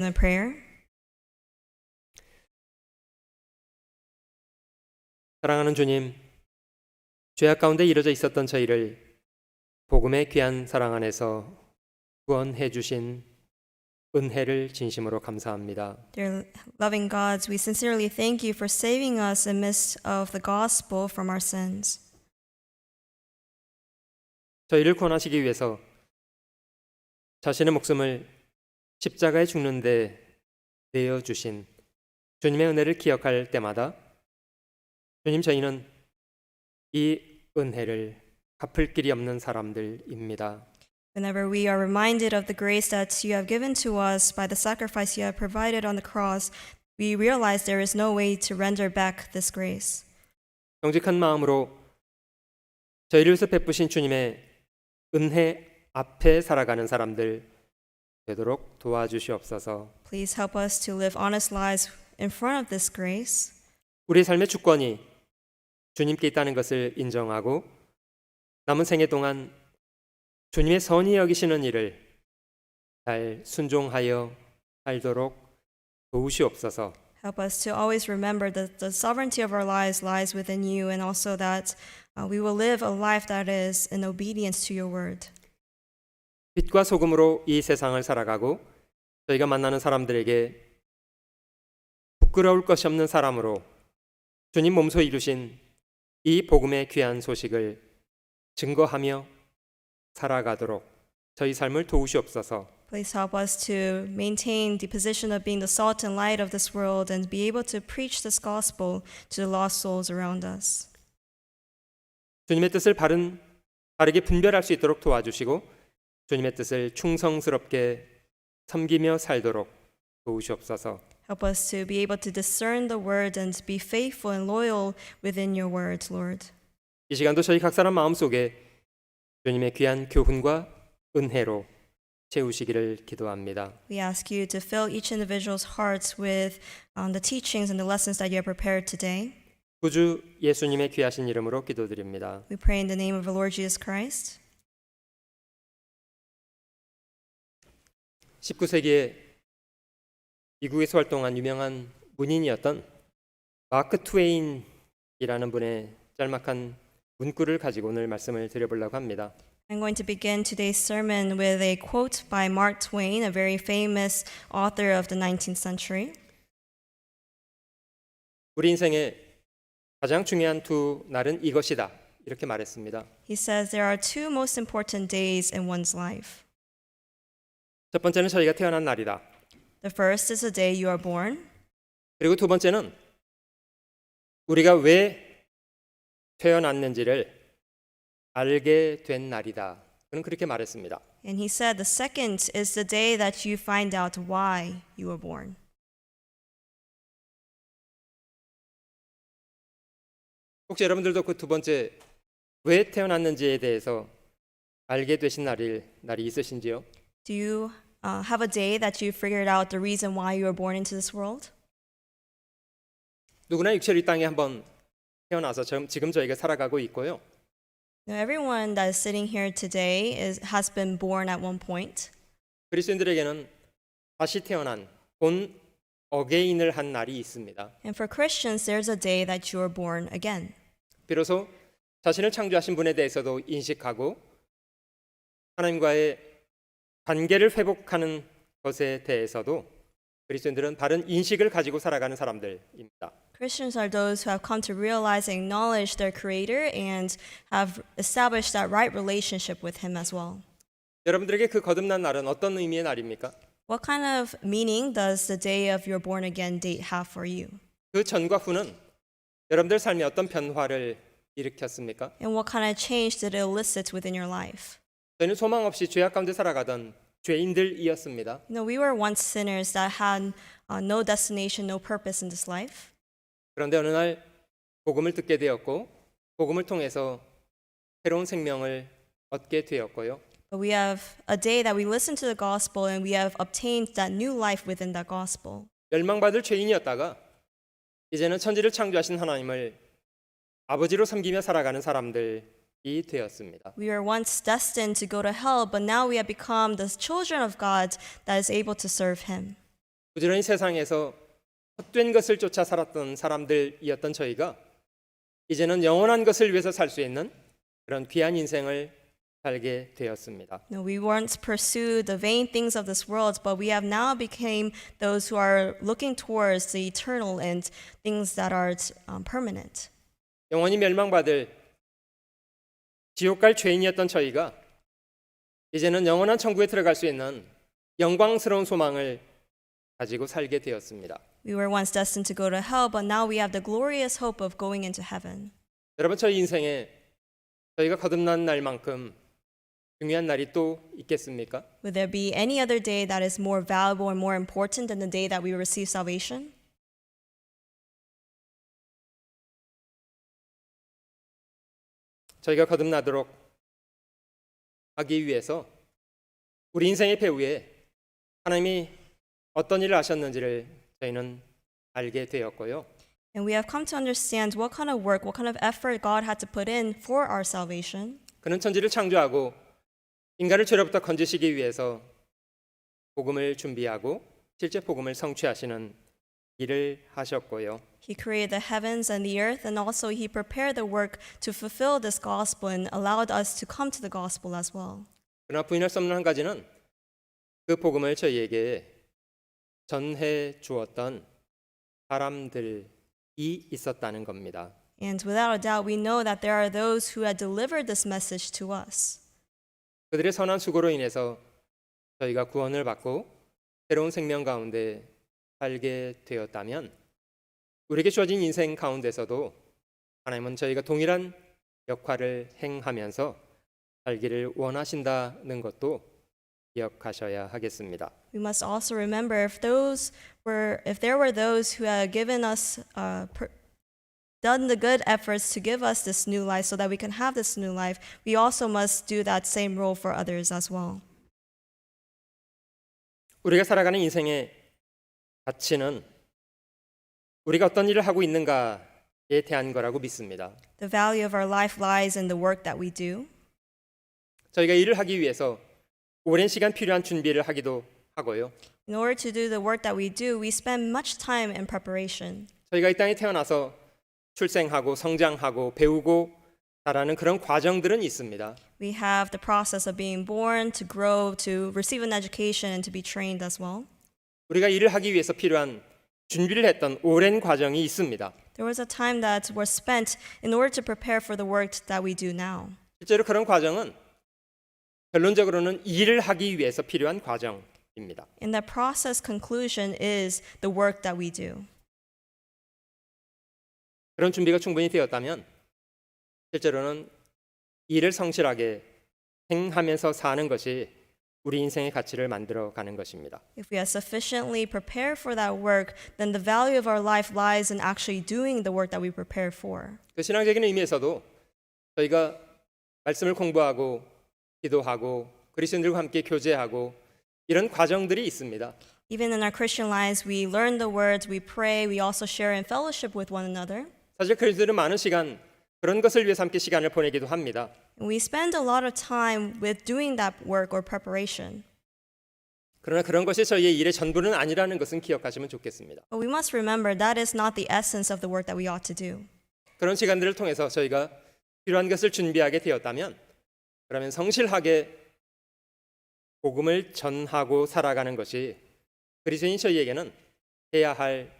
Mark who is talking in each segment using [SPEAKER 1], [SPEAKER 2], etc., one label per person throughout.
[SPEAKER 1] The prayer.
[SPEAKER 2] 사랑하는 주님, 죄악 가운데 이뤄져 있었던 저희를 복음의 귀한 사랑 안에서 구원해 주신 은혜를 진심으로 감사합니다.
[SPEAKER 1] Dear loving God, we sincerely thank you for saving us in midst of the gospel from our sins.
[SPEAKER 2] 저희를 구원하시기 위해서 자신의 목숨을 십자가에 죽는 데 내어 주신 주님의 은혜를 기억할 때마다 주님, 저희는 이 은혜를 갚을 길이 없는 사람들입니다.
[SPEAKER 1] Whenever we are reminded of the grace that you have given to us by the sacrifice you have provided on the cross, we realize there is no way to render back this grace.
[SPEAKER 2] 정직한 마음으로 저희를 위해서 베푸신 주님의 은혜 앞에 살아가는 사람들 되도록 도와주시옵소서.
[SPEAKER 1] Please help us to live honest lives in front of this grace.
[SPEAKER 2] 우리의 삶의 주권이 주님께 있다는 것을 인정하고 남은 생애 동안 주님의 선히 여기시는 일을 잘 순종하여 살도록 도우시옵소서.
[SPEAKER 1] Help us to always remember that the sovereignty of our lives lies within you, and also that we will live a life that is in obedience to your word.
[SPEAKER 2] 빛과 소금으로 이 세상을 살아가고 저희가 만나는 사람들에게 부끄러울 것이 없는 사람으로 주님 몸소 이루신 이 복음의 귀한 소식을 증거하며 살아가도록 저희 삶을 도우시옵소서.
[SPEAKER 1] Please help us to maintain the position of being the salt and light of this world and be able to preach this gospel to the lost souls around us.
[SPEAKER 2] 주님의 뜻을 바르게 분별할 수 있도록 도와주시고 주님의 뜻을 충성스럽게 섬기며 살도록 도우시옵소서.
[SPEAKER 1] Help us to be able to discern the word and be faithful and loyal within your word, Lord.
[SPEAKER 2] 이 시간도 저희 각 사람 마음속에 주님의 귀한 교훈과 은혜로 채우시기를 기도합니다.
[SPEAKER 1] We ask you to fill each individual's hearts with the teachings and the lessons that you have prepared today.
[SPEAKER 2] 구주 예수님의 귀하신 이름으로 기도드립니다.
[SPEAKER 1] We pray in the name of the Lord Jesus Christ.
[SPEAKER 2] 19세기에 미국에서 활동한 유명한 문인이었던 마크 트웨인이라는 분의 짤막한 문구를 가지고 오늘 말씀을 드려보려고 합니다.
[SPEAKER 1] I'm going to begin today's sermon with a quote by Mark Twain, a very famous author of the 19th century.
[SPEAKER 2] 우리 인생의 가장 중요한 두 날은 이것이다, 이렇게 말했습니다.
[SPEAKER 1] He says there are two most important days in one's life.
[SPEAKER 2] 첫 번째는 저희가 태어난 날이다.
[SPEAKER 1] The first is the day you are born.
[SPEAKER 2] 그리고 두 번째는 우리가 왜 태어났는지를 알게 된 날이다. 그는 그렇게 말했습니다.
[SPEAKER 1] And he said the second is the day that you find out why you were born.
[SPEAKER 2] 혹시 여러분들도 그 두 번째 왜 태어났는지에 대해서 알게 되신 날이 있으신지요?
[SPEAKER 1] Do you have a day that you figured out the reason why you were born into this world?
[SPEAKER 2] 누구나 육체로 이 땅에 한번 태어나서 지금 저희가 살아가고 있고요.
[SPEAKER 1] Now, everyone that is sitting here today has been born at one point.
[SPEAKER 2] 그리스도인들에게는 다시 태어난 본 어게인을 한 날이 있습니다.
[SPEAKER 1] And for Christians, there's a day that you are born again.
[SPEAKER 2] 비로소 자신을 창조하신 분에 대해서도 인식하고 하나님과의 관계를 회복하는 것에 대해서도 그리스도인들은 바른 인식을 가지고 살아가는 사람들입니다.
[SPEAKER 1] Christians are those who have come to realize and acknowledge their Creator and have established that right relationship with Him as well.
[SPEAKER 2] 여러분들에게 그 거듭난 날은 어떤 의미의 날입니까?
[SPEAKER 1] What kind of meaning does the day of your born again date have for you?
[SPEAKER 2] 그 전과 후는 여러분들 삶에 어떤 변화를 일으켰습니까?
[SPEAKER 1] And what kind of change did it elicit within your life?
[SPEAKER 2] 저희는 소망 없이 죄악 가운데 살아가던 죄인들이었습니다.
[SPEAKER 1] You know, we were once sinners that had no destination, no purpose in this life.
[SPEAKER 2] 그런데 어느 날 복음을 듣게 되었고 복음을 통해서 새로운 생명을 얻게 되었고요.
[SPEAKER 1] But we have a day that we listen to the gospel and we have obtained that new life within that gospel.
[SPEAKER 2] 멸망받을 죄인이었다가 이제는 천지를 창조하신 하나님을 아버지로 섬기며 살아가는 사람들이 되었습니다.
[SPEAKER 1] We were once destined to go to hell, but now we have become the children of God that is able to serve Him.
[SPEAKER 2] 부지런히 세상에서 헛된 것을 쫓아 살았던 사람들이었던 저희가 이제는 영원한 것을 위해서 살 수 있는 그런 귀한 인생을 살게 되었습니다.
[SPEAKER 1] No, we once pursued the vain things of this world, but we have now become those who are looking towards the eternal and things that are permanent.
[SPEAKER 2] 영원히 멸망받을 지옥 갈 죄인이었던 저희가 이제는 영원한 천국에 들어갈 수 있는 영광스러운 소망을 가지고 살게 되었습니다.
[SPEAKER 1] We were once destined to go to hell, but now we have the glorious hope of going into heaven.
[SPEAKER 2] 여러분, 저희 인생에 저희가 거듭난 날만큼 중요한 날이 또 있겠습니까?
[SPEAKER 1] Would there be any other day that is more valuable and more important than the day that we receive salvation?
[SPEAKER 2] 저희가 거듭나도록 하기 위해서 우리 인생의 배후에 하나님이 어떤 일을 하셨는지를 저희는 알게 되었고요.
[SPEAKER 1] And we have come to understand what kind of work, what kind of effort God had to put in for our salvation.
[SPEAKER 2] 그는 천지를 창조하고 인간을 죄로부터 건지시기 위해서 복음을 준비하고 실제 복음을 성취하시는 일을 하셨고요.
[SPEAKER 1] He created the heavens and the earth, and also He prepared the work to fulfill this gospel and allowed us to come to the gospel as well.
[SPEAKER 2] 그러나 부인할 수 없는 한 가지는 그 복음을 저희에게 전해 주었던 사람들이 있었다는 겁니다.
[SPEAKER 1] And without a doubt, we know that there are those who had delivered this message to us.
[SPEAKER 2] 그들의 선한 수고로 인해서 저희가 구원을 받고 새로운 생명 가운데 살게 되었다면 우리에게 주어진 인생 가운데서도 하나님은 저희가 동일한 역할을 행하면서 살기를 원하신다는 것도 기억하셔야 하겠습니다.
[SPEAKER 1] We must also remember if there were those who had given us done the good efforts to give us this new life so that we can have this new life, we also must do that same role for others as well.
[SPEAKER 2] 우리가 살아가는 인생의 가치는 우리가 어떤 일을 하고 있는가에 대한 거라고 믿습니다.
[SPEAKER 1] The value of our life lies in the work that we do.
[SPEAKER 2] 저희가 일을 하기 위해서 오랜 시간 필요한 준비를 하기도 하고요.
[SPEAKER 1] In order to do the work that we do, we spend much time in preparation.
[SPEAKER 2] 저희가 이 땅에 태어나서 출생하고 성장하고 배우고 자라는 그런 과정들은 있습니다.
[SPEAKER 1] We have the process of being born, to grow, to receive an education, and to be trained as well.
[SPEAKER 2] 우리가 일을 하기 위해서 필요한 준비를 했던 오랜 과정이 있습니다.
[SPEAKER 1] There was a time that was spent in order to prepare for the work that we do now.
[SPEAKER 2] 실제로 그런 과정은 결론적으로는 일을 하기 위해서 필요한 과정입니다.
[SPEAKER 1] And that process conclusion is the work that we do.
[SPEAKER 2] 그런 준비가 충분히 되었다면 실제로는 일을 성실하게 행하면서 사는 것이 우리 인생의 가치를 만들어 가는 것입니다.
[SPEAKER 1] If we are sufficiently prepared for that work, then the value of our life lies in actually doing the work that we prepare for.
[SPEAKER 2] 그 신앙적인 의미에서도 저희가 말씀을 공부하고 기도하고 그리스도인들과 함께 교제하고 이런 과정들이 있습니다.
[SPEAKER 1] Even in our Christian lives, we learn the words, we pray, we also share in fellowship with one another.
[SPEAKER 2] 사실 그리스도인들은 많은 시간 그런 것을 위해서 함께 시간을 보내기도 합니다.
[SPEAKER 1] And we spend a lot of time with doing that work or preparation.
[SPEAKER 2] 그러나 그런 것이 저희의 일의 전부는 아니라는 것은 기억하시면 좋겠습니다.
[SPEAKER 1] But we must remember that is not the essence of the work that we ought to do.
[SPEAKER 2] 그런 시간들을 통해서 저희가 필요한 것을 준비하게 되었다면 그러면 성실하게 복음을 전하고 살아가는 것이 그리스도인 저희에게는 해야 할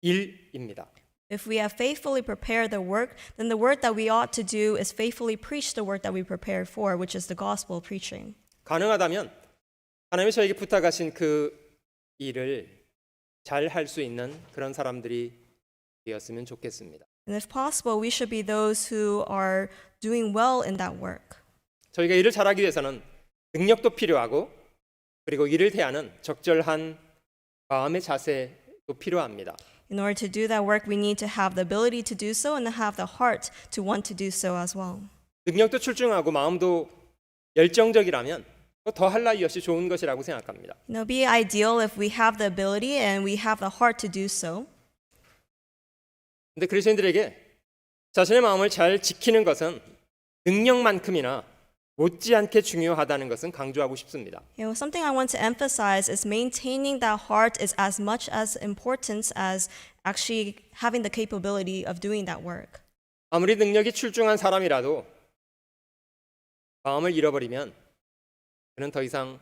[SPEAKER 2] 일입니다.
[SPEAKER 1] If we have faithfully prepared the work, then the work that we ought to do is faithfully preach the work that we prepared for, which is the gospel preaching.
[SPEAKER 2] 가능하다면 하나님이 저에게 부탁하신 그 일을 잘 할 수 있는 그런 사람들이 되었으면 좋겠습니다.
[SPEAKER 1] And if possible, we should be those who are doing well in that work.
[SPEAKER 2] 저희가 일을 잘하기 위해서는 능력도 필요하고 그리고 일을 대하는 적절한 마음의 자세도 필요합니다.
[SPEAKER 1] In order to do that work, we need to have the ability to do so and have the heart to want to do so as well.
[SPEAKER 2] 능력도 출중하고 마음도 열정적이라면 더 할 나위 없이 좋은 것이라고 생각합니다.
[SPEAKER 1] It would be ideal if we have the ability and we have the heart to do so.
[SPEAKER 2] 근데 그리스도인들에게 자신의 마음을 잘 지키는 것은 능력만큼이나 못지않게 중요하다는 것은 강조하고 싶습니다.
[SPEAKER 1] Something I want to emphasize is maintaining that heart is as much as important as actually having the capability of doing that work.
[SPEAKER 2] 아무리 능력이 출중한 사람이라도 마음을 잃어버리면 그는 더 이상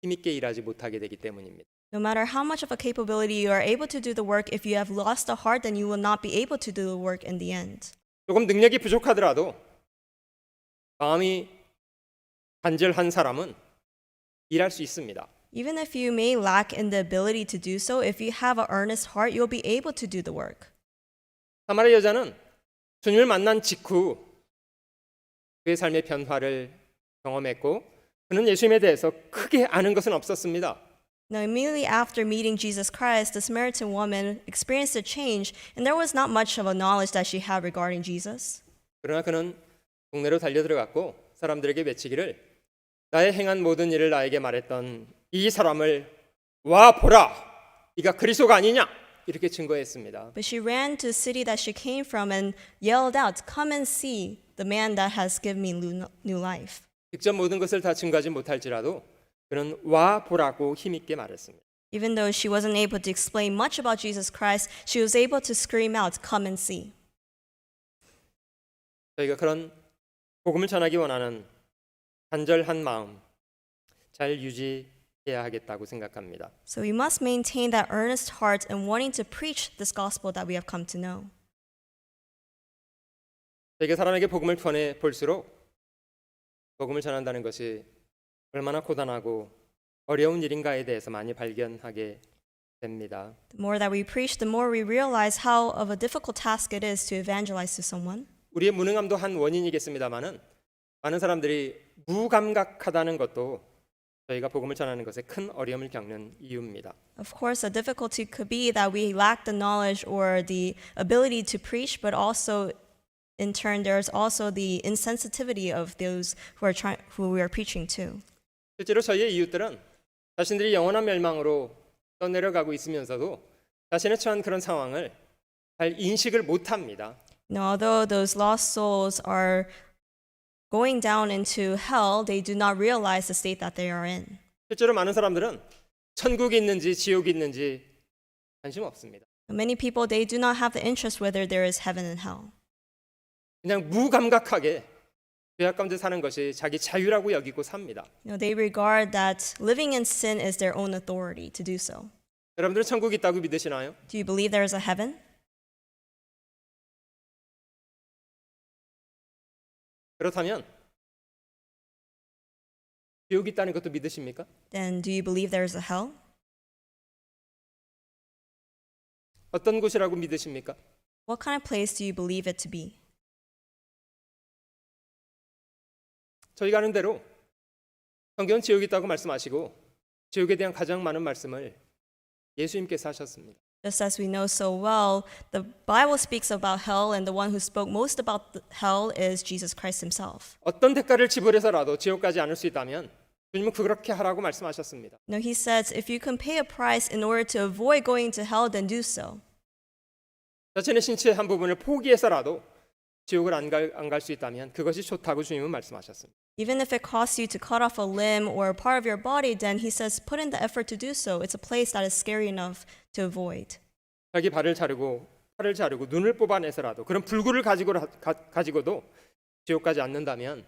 [SPEAKER 2] 힘있게 일하지 못하게 되기 때문입니다.
[SPEAKER 1] No matter how much of a capability you are able to do the work, if you have lost the heart, then you will not be able to do the work in the end.
[SPEAKER 2] 조금 능력이 부족하더라도 마음이 간절한 사람은 일할 수 있습니다.
[SPEAKER 1] Even if you may lack in the ability to do so, if you have an earnest heart, you'll be able to do the work.
[SPEAKER 2] 사마리 여자는 주님을 만난 직후 그의 삶의 변화를 경험했고 그는 예수님에 대해서 크게 아는 것은 없었습니다.
[SPEAKER 1] Now, immediately after meeting Jesus Christ, the Samaritan woman experienced a change, and there was not much of a knowledge that she had regarding Jesus.
[SPEAKER 2] 그러나 그는 동네로 달려들어갔고 사람들에게 외치기를 나의 행한 모든 일을 나에게 말했던 이 사람을 와 보라 이가 그리스도가 아니냐 이렇게 증거했습니다.
[SPEAKER 1] But she ran to the city that she came from and yelled out, "Come and see the man that has given me new life."
[SPEAKER 2] 직접 모든 것을 다 증거하지 못할지라도 그는 와 보라고 힘있게 말했습니다.
[SPEAKER 1] Even though she wasn't able to explain much about Jesus Christ, she was able to scream out, "Come and see."
[SPEAKER 2] 저희가 그런 복음을 전하기 원하는 간절한 마음 잘 유지해야 하겠다고 생각합니다.
[SPEAKER 1] So we must maintain that earnest heart in wanting to preach this gospel that we have come to know.
[SPEAKER 2] 저희가 사람에게 복음을 전해 볼수록 복음을 전한다는 것이 얼마나 고단하고 어려운 일인가에 대해서 많이 발견하게 됩니다.
[SPEAKER 1] The more that we preach, the more we realize how of a difficult task it is to evangelize to someone.
[SPEAKER 2] 우리의 무능함도 한 원인이겠습니다만은 많은 사람들이 무감각하다는 것도 저희가 복음을 전하는 것에 큰 어려움을 겪는 이유입니다.
[SPEAKER 1] Of course, a difficulty could be that we lack the knowledge or the ability to preach, but also in turn, there's also the insensitivity of those who we are preaching to.
[SPEAKER 2] 실제로 저희의 이웃들은 자신들이 영원한 멸망으로 떠내려가고 있으면서도 자신의 처한 그런 상황을 잘 인식을 못합니다.
[SPEAKER 1] Now, although those lost souls are going down into hell, they do not realize the state that they are in.
[SPEAKER 2] 실제로 많은 사람들은 천국이 있는지 지옥이 있는지 관심 없습니다.
[SPEAKER 1] Many people, they do not have the interest whether there is heaven and hell.
[SPEAKER 2] 그냥 무감각하게 죄악 가운데 사는 것이 자기 자유라고 여기고 삽니다.
[SPEAKER 1] They regard that living in sin is their own authority to do so.
[SPEAKER 2] 여러분들은 천국이 있다고 믿으시나요?
[SPEAKER 1] Do you believe there is a heaven?
[SPEAKER 2] 그렇다면 지옥이 있다는 것도 믿으십니까?
[SPEAKER 1] Then do you believe there is a hell?
[SPEAKER 2] 어떤 곳이라고 믿으십니까?
[SPEAKER 1] What kind of place do you believe it to be?
[SPEAKER 2] 저희가 아는 대로 성경은 지옥이 있다고 말씀하시고 지옥에 대한 가장 많은 말씀을 예수님께서 하셨습니다.
[SPEAKER 1] Just as we know so well, the Bible speaks about hell, and the one who spoke most about hell is Jesus Christ himself.
[SPEAKER 2] 어떤 대가를 지불해서라도 지옥 가지 않을 수 있다면 주님은 그렇게 하라고 말씀하셨습니다.
[SPEAKER 1] No, he says, if you can pay a price in order to avoid going to hell, then do so.
[SPEAKER 2] 자신의 신체의 한 부분을 포기해서라도 지옥을 안 갈 수 있다면 그것이 좋다고 주님은 말씀하셨습니다.
[SPEAKER 1] Even if it costs you to cut off a limb or a part of your body, then he says, put in the effort to do so. It's a place that is scary enough to avoid.
[SPEAKER 2] 자기 발을 자르고 팔을 자르고 눈을 뽑아내서라도 그런 불구를 가지고도 지옥 가지 않는다면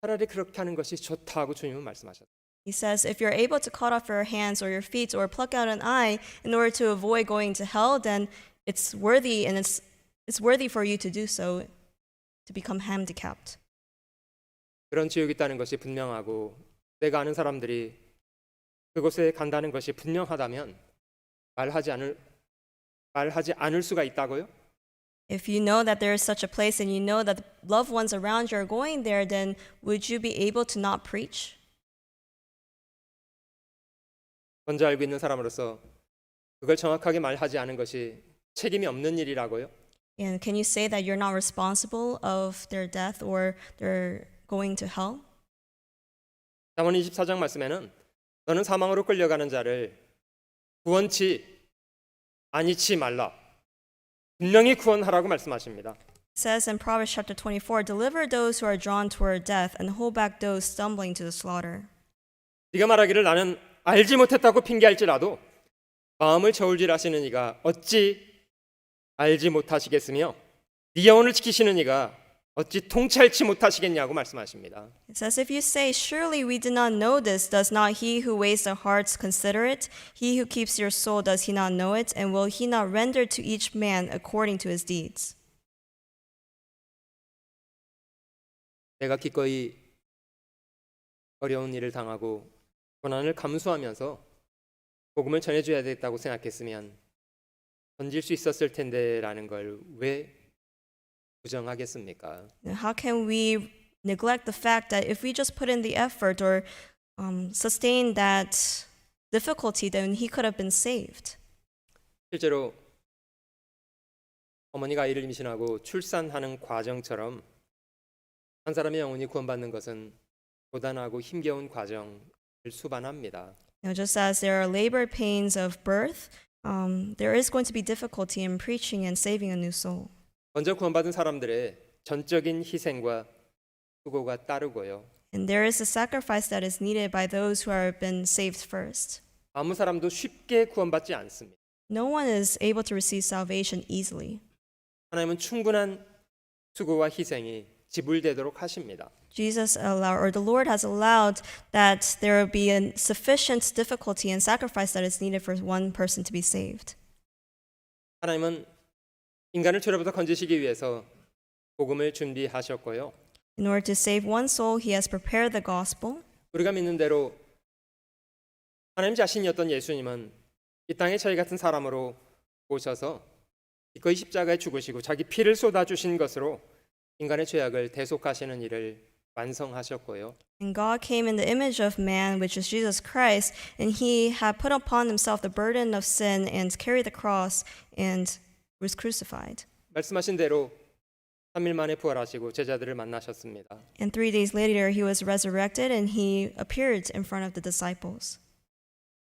[SPEAKER 2] 차라리 그렇게 하는 것이 좋다고 주님은 말씀하셨습니다.
[SPEAKER 1] He says, if you're able to cut off your hands or your feet or pluck out an eye in order to avoid going to hell, then it's worthy, and it's worthy for you to do so, to become handicapped.
[SPEAKER 2] 그런 지옥이 있다는 것이 분명하고 내가 아는 사람들이 그곳에 간다는 것이 분명하다면 말하지 않을 수가 있다고요?
[SPEAKER 1] If you know that there is such a place and you know that the loved ones around you are going there, then would you be able to not preach?
[SPEAKER 2] 먼저 알고 있는 사람으로서 그걸 정확하게 말하지 않은 것이 책임이 없는 일이라고요?
[SPEAKER 1] And can you say that you're not responsible of their death or their going to hell?
[SPEAKER 2] 잠언 24장 말씀에는 너는 사망으로 끌려가는 자를 구원치 아니치 말라. 분명히 구원하라고 말씀하십니다.
[SPEAKER 1] It says in Proverbs chapter 24, deliver those who are drawn toward death and hold back those stumbling to the slaughter.
[SPEAKER 2] 네가 말하기를 나는 알지 못했다고 핑계할지라도 마음을 저울질하시는 이가 어찌 알지 못하시겠으며 네 영혼을 지키시는 이가 어찌 통찰치 못하시겠냐고 말씀하십니다.
[SPEAKER 1] It says, if you say, surely we did not know this, does not he who weighs the hearts consider it? He who keeps your soul, does he not know it? And will he not render to each man according to his deeds?
[SPEAKER 2] 내가 기꺼이 어려운 일을 당하고 고난을 감수하면서 복음을 전해줘야 되겠다고 생각했으면 던질 수 있었을 텐데라는 걸 왜 부정하겠습니까?
[SPEAKER 1] How can we neglect the fact that if we just put in the effort or sustain that difficulty, then he could have been saved?
[SPEAKER 2] 실제로 어머니가 아이를 임신하고 출산하는 과정처럼 한 사람의 영혼이 구원받는 것은 고단하고 힘겨운 과정을 수반합니다.
[SPEAKER 1] Just as there are labor pains of birth, there is going to be difficulty in preaching and saving a new soul.
[SPEAKER 2] 먼저 구원받은 사람들의 전적인 희생과 수고가 따르고요.
[SPEAKER 1] And there is a sacrifice that is needed by those who have been saved first.
[SPEAKER 2] 아무 사람도 쉽게 구원받지 않습니다.
[SPEAKER 1] No one is able to receive salvation easily.
[SPEAKER 2] 하나님은 충분한 수고와 희생이 지불되도록 하십니다.
[SPEAKER 1] The Lord has allowed that there will be a sufficient difficulty and sacrifice that is needed for one person to be saved.
[SPEAKER 2] 하나님은 인간을 죄로부터 건지시기 위해서 복음을 준비하셨고요.
[SPEAKER 1] In order to save one soul, He has prepared the gospel.
[SPEAKER 2] 우리가 믿는 대로 하나님 자신이었던 예수님은 이 땅에 저희 같은 사람으로 오셔서 기꺼이 십자가에 죽으시고 자기 피를 쏟아주신 것으로 인간의 죄악을 대속하시는 일을 완성하셨고요.
[SPEAKER 1] And God came in the image of man, which is Jesus Christ, and He had put upon Himself the burden of sin and carried the cross and was crucified.
[SPEAKER 2] 말씀하신 대로 3일 만에 부활하시고 제자들을 만나셨습니다.
[SPEAKER 1] And 3 days later, He was resurrected and He appeared in front of the disciples.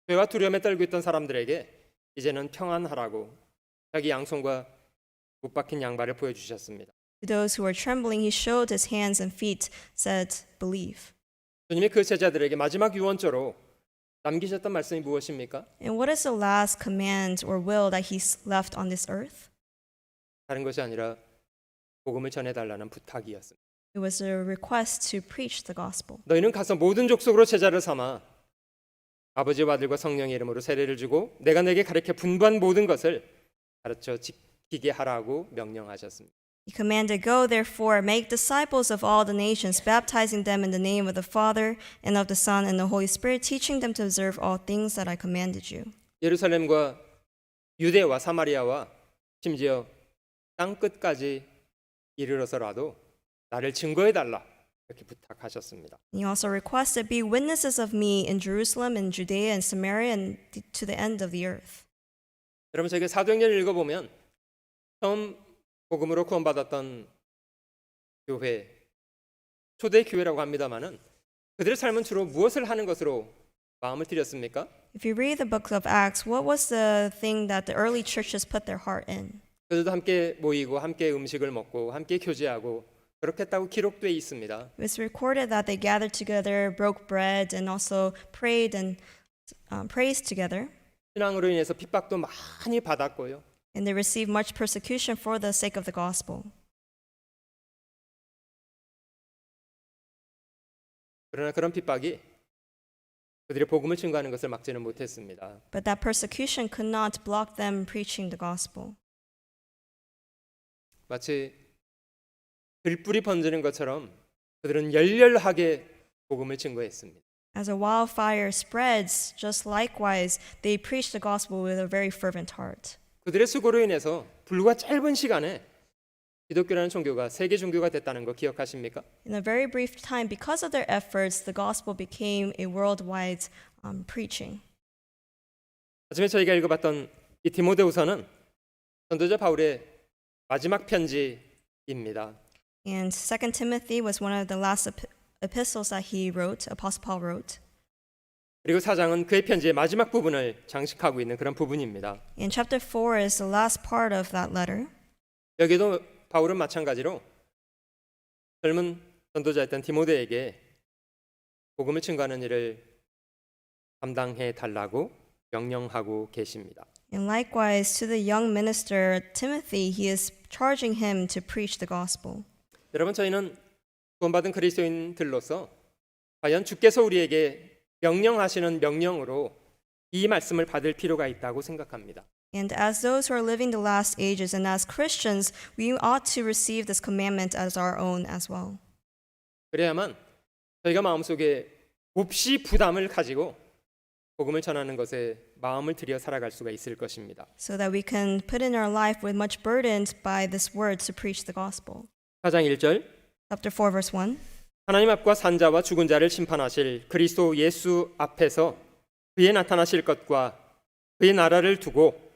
[SPEAKER 2] 죄와 두려움에 떨고 있던 사람들에게 이제는 평안하라고 자기 양손과 못 박힌 양발을 보여주셨습니다.
[SPEAKER 1] To those who were trembling, He showed His hands and feet, said, believe.
[SPEAKER 2] 주님이 그 제자들에게 마지막 유언조로 남기셨던 말씀이 무엇입니까?
[SPEAKER 1] And what is the last command or will that He left on this earth?
[SPEAKER 2] 다른 것이 아니라 복음을 전해달라는 부탁이었습니다.
[SPEAKER 1] It was a request to preach the gospel.
[SPEAKER 2] 너희는 가서 모든 족속으로 제자를 삼아 아버지와 아들과 성령의 이름으로 세례를 주고 내가 너에게 가르쳐 분부한 모든 것을 가르쳐 지키게 하라고 명령하셨습니다.
[SPEAKER 1] He commanded, go therefore, make disciples of all the nations, baptizing them in the name of the Father and of the Son and the Holy Spirit, teaching them to observe all things that I commanded you.
[SPEAKER 2] 예루살렘과 유대와 사마리아와 심지어 땅 끝까지 이르러서라도 나를 증거해달라 이렇게 부탁하셨습니다.
[SPEAKER 1] He also requested, be witnesses of me in Jerusalem and Judea and Samaria and to the end of the earth.
[SPEAKER 2] 여러분 저희가 사도행전을 읽어보면 처음 복음으로 구원받았던 교회, 초대 교회라고 합니다마는 그들의 삶은 주로 무엇을 하는 것으로 마음을 들였습니까?
[SPEAKER 1] If you read the book of Acts, what was the thing that the early churches put their heart in?
[SPEAKER 2] 그들도 함께 모이고 함께 음식을 먹고 함께 교제하고 그렇게 했다고 기록되어 있습니다.
[SPEAKER 1] It was recorded that they gathered together, broke bread, and also prayed and praised together.
[SPEAKER 2] 신앙으로 인해서 핍박도 많이 받았고요.
[SPEAKER 1] And they received much persecution for the sake of the gospel.
[SPEAKER 2] 그러나 그런 핍박이 그들의 복음을 증거하는 것을 막지는 못했습니다.
[SPEAKER 1] But that persecution could not block them preaching the gospel.
[SPEAKER 2] 마치 들불이 번지는 것처럼 그들은 열렬하게 복음을 증거했습니다.
[SPEAKER 1] As a wildfire spreads, just likewise, they preached the gospel with a very fervent heart.
[SPEAKER 2] 그들의 수고로 인해서 불과 짧은 시간에 기독교라는 종교가 세계 종교가 됐다는 거 기억하십니까?
[SPEAKER 1] In a very brief time, because of their efforts, the gospel became a worldwide preaching.
[SPEAKER 2] 아침에 저희가 읽어봤던 이 디모데후서는 전도자 바울의 마지막 편지입니다.
[SPEAKER 1] And 2 Timothy was one of the last epistles that he wrote, Apostle Paul wrote.
[SPEAKER 2] 그리고 4장은 그의 편지의 마지막 부분을 장식하고 있는 그런 부분입니다.
[SPEAKER 1] And chapter 4 is the last part of that letter.
[SPEAKER 2] 여기도 바울은 마찬가지로 젊은 전도자였던 디모데에게 복음을 증거하는 일을 감당해 달라고 명령하고 계십니다.
[SPEAKER 1] And likewise, to the young minister Timothy, he is charging him to preach the gospel.
[SPEAKER 2] 여러분, 저희는 구원받은 그리스도인들로서 과연 주께서 우리에게 명령하시는 명령으로 이 말씀을 받을 필요가 있다고 생각합니다.
[SPEAKER 1] And as those who are living the last ages and as Christians, we ought to receive this commandment as our own as well.
[SPEAKER 2] 그래야만 저희가 마음속에 몹시 부담을 가지고 복음을 전하는 것에 마음을 들여 살아갈 수가 있을 것입니다.
[SPEAKER 1] So that we can put in our life with much burdened by this word to preach the gospel.
[SPEAKER 2] 4장 1절
[SPEAKER 1] Chapter 4, verse 1.
[SPEAKER 2] 하나님 앞과 산자와 죽은 자를 심판하실 그리스도 예수 앞에서 그의 나타나실 것과 그의 나라를 두고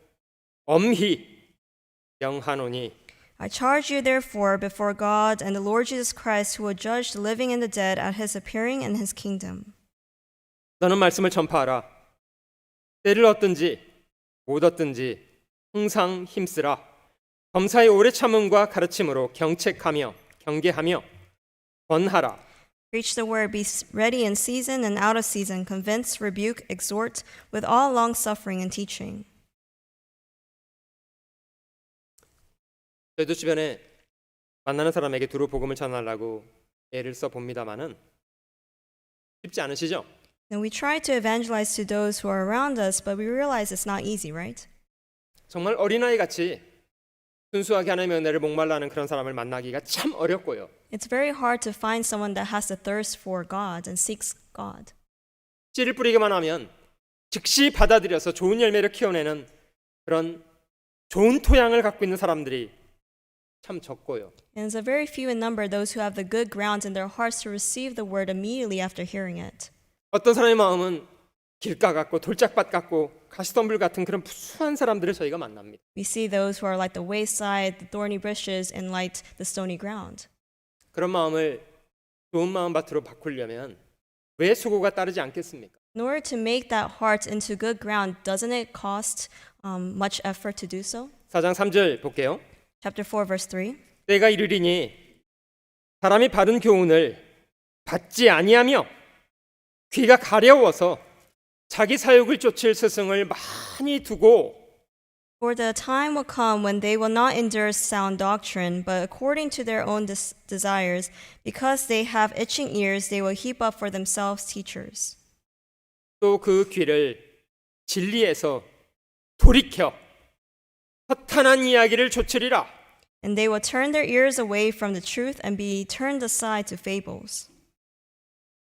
[SPEAKER 2] 엄히 명하노니
[SPEAKER 1] I charge you therefore before God and the Lord Jesus Christ, who will judge the living and the dead at his appearing in his kingdom.
[SPEAKER 2] 너는 말씀을 전파하라. 때를 얻든지 못 얻든지 항상 힘쓰라. 범사의 오래 참음과 가르침으로 경책하며 경계하며 권하라.
[SPEAKER 1] Preach the word, be ready in season and out of season, convince, rebuke, exhort, with all long suffering and teaching.
[SPEAKER 2] 저희도 주변에 만나는 사람에게 두루 복음을 전하려고 애를 써 봅니다만은 쉽지 않으시죠?
[SPEAKER 1] And we try to evangelize to those who are around us, but we realize it's not easy, right?
[SPEAKER 2] 정말 어린아이 같이 순수하게 하나님의 은혜를 목말라 하는 그런 사람을 만나기가 참 어렵고요.
[SPEAKER 1] It's very hard to find someone that has the thirst for God and seeks God.
[SPEAKER 2] 씨를 뿌리기만 하면 즉시 받아들여서 좋은 열매를 키워내는 그런 좋은 토양을 갖고 있는 사람들이 참 적고요.
[SPEAKER 1] And it's a very few in number those who have the good ground in their hearts to receive the word immediately after hearing it.
[SPEAKER 2] 어떤 사람의 마음은 길가 같고 돌짝밭 같고 가시덤불 같은 그런 부수한 사람들을 저희가 만납니다.
[SPEAKER 1] We see those who are like the wayside, the thorny bushes, and like the stony ground.
[SPEAKER 2] 그런 마음을 좋은 마음밭으로 바꾸려면 왜 수고가 따르지 않겠습니까?
[SPEAKER 1] In order to make that heart into good ground, doesn't it cost much effort to do so?
[SPEAKER 2] 4장 3절 볼게요.
[SPEAKER 1] Chapter 4, verse 3.
[SPEAKER 2] 때가 이르리니 사람이 바른 교훈을 받지 아니하며 귀가 가려워서 자기 사욕을 쫓을 스승을 많이 두고
[SPEAKER 1] For the time will come when they will not endure sound doctrine, but according to their own desires, because they have itching ears, they will heap up for themselves teachers.
[SPEAKER 2] 또 그 귀를 진리에서 돌이켜 허탄한 이야기를 좇으리라.
[SPEAKER 1] And they will turn their ears away from the truth and be turned aside to fables.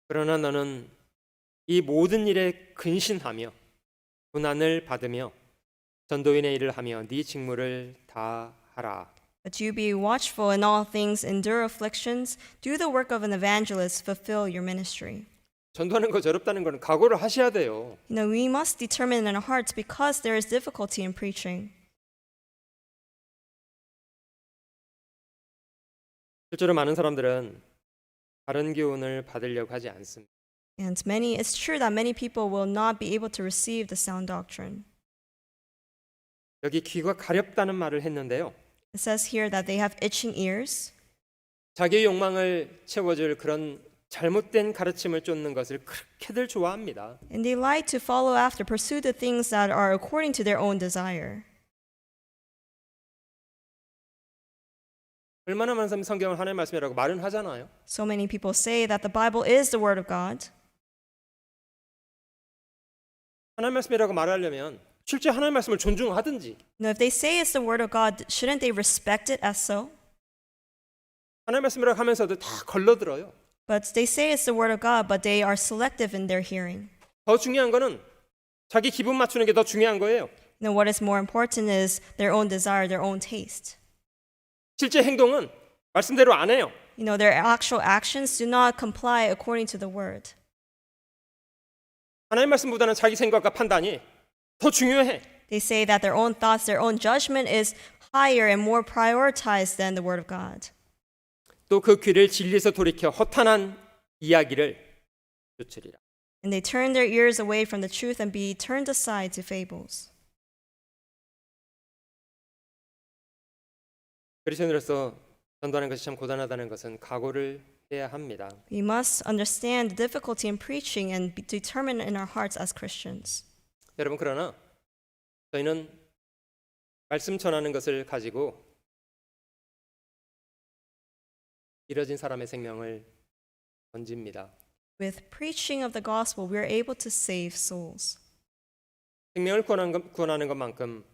[SPEAKER 2] 그러나 너는 이 모든 일에 근신하며 고난을 받으며 전도인의 일을 하며 네 직무를 다 하라.
[SPEAKER 1] But you be watchful in all things, endure afflictions, do the work of an evangelist, fulfill your ministry.
[SPEAKER 2] 전도하는 거 어렵다는 건 각오를 하셔야 돼요.
[SPEAKER 1] You know, we must determine in our hearts because there is difficulty in preaching.
[SPEAKER 2] 실제로 많은 사람들은 바른 교훈을 받으려고 하지 않습니다.
[SPEAKER 1] And it's true that many people will not be able to receive the sound doctrine.
[SPEAKER 2] 여기 귀가 가렵다는 말을 했는데요.
[SPEAKER 1] It says here that they have itching ears.
[SPEAKER 2] 자기의 욕망을 채워줄 그런 잘못된 가르침을 쫓는 것을 그렇게들 좋아합니다.
[SPEAKER 1] And they like to follow after, pursue the things that are according to their own desire.
[SPEAKER 2] 얼마나 많은 사람이 성경을 하나님의 말씀이라고 말은 하잖아요.
[SPEAKER 1] So many people say that the Bible is the Word of God.
[SPEAKER 2] 하나님의 말씀이라고 말하려면 실제 하나님의 말씀을 존중하든지
[SPEAKER 1] Now, if they say it's the Word of God, shouldn't they respect it as so?
[SPEAKER 2] 하나님의 말씀이라고 하면서도 다 걸러들어요.
[SPEAKER 1] But they say it's the Word of God, but they are selective in their hearing.
[SPEAKER 2] 더 중요한 거는 자기 기분 맞추는 게 더 중요한 거예요.
[SPEAKER 1] Now, what is more important is their own desire, their own taste.
[SPEAKER 2] 실제 행동은 말씀대로 안 해요.
[SPEAKER 1] You know, their actual actions do not comply according to the Word.
[SPEAKER 2] 하나님 말씀보다는 자기 생각과 판단이 더 중요해.
[SPEAKER 1] They say that their own thoughts, their own judgment is higher and more prioritized than the Word of God.
[SPEAKER 2] 또 그 귀를 진리에서 돌이켜 허탄한 이야기를 쫓으리라.
[SPEAKER 1] And they turn their ears away from the truth and be turned aside to fables.
[SPEAKER 2] 그리스도인으로서 전도하는 것이 참 고단하다는 것은 각오를 해야 합니다.
[SPEAKER 1] We must understand the difficulty in preaching and be determined in our hearts as Christians.
[SPEAKER 2] 여러분 그러나 저희는 말씀 전하는 것을 가지고 잃어진 사람의 생명을 건집니다.
[SPEAKER 1] With preaching of the gospel, we are able to save souls.
[SPEAKER 2] 생명을 구원하는 것만큼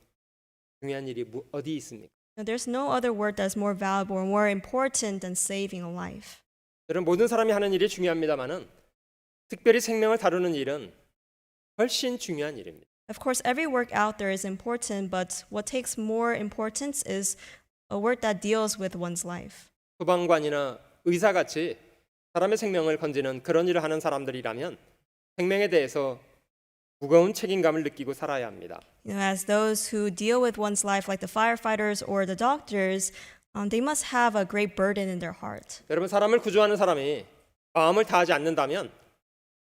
[SPEAKER 2] 중요한 일이 어디 있습니까?
[SPEAKER 1] Now, there's no other word that's more valuable or more important than saving a life.
[SPEAKER 2] 여러분 모든 사람이 하는 일이 중요합니다만은 특별히 생명을 다루는 일은 훨씬 중요한 일입니다.
[SPEAKER 1] Of course, every work out there is important, but what takes more importance is a work that deals with one's life.
[SPEAKER 2] 소방관이나 의사같이 사람의 생명을 건지는 그런 일을 하는 사람들이라면 생명에 대해서 무거운 책임감을 느끼고 살아야 합니다.
[SPEAKER 1] As those who deal with one's life, like the firefighters or the doctors, they must have a great burden in their heart.
[SPEAKER 2] 여러분 사람을 구조하는 사람이 마음을 다하지 않는다면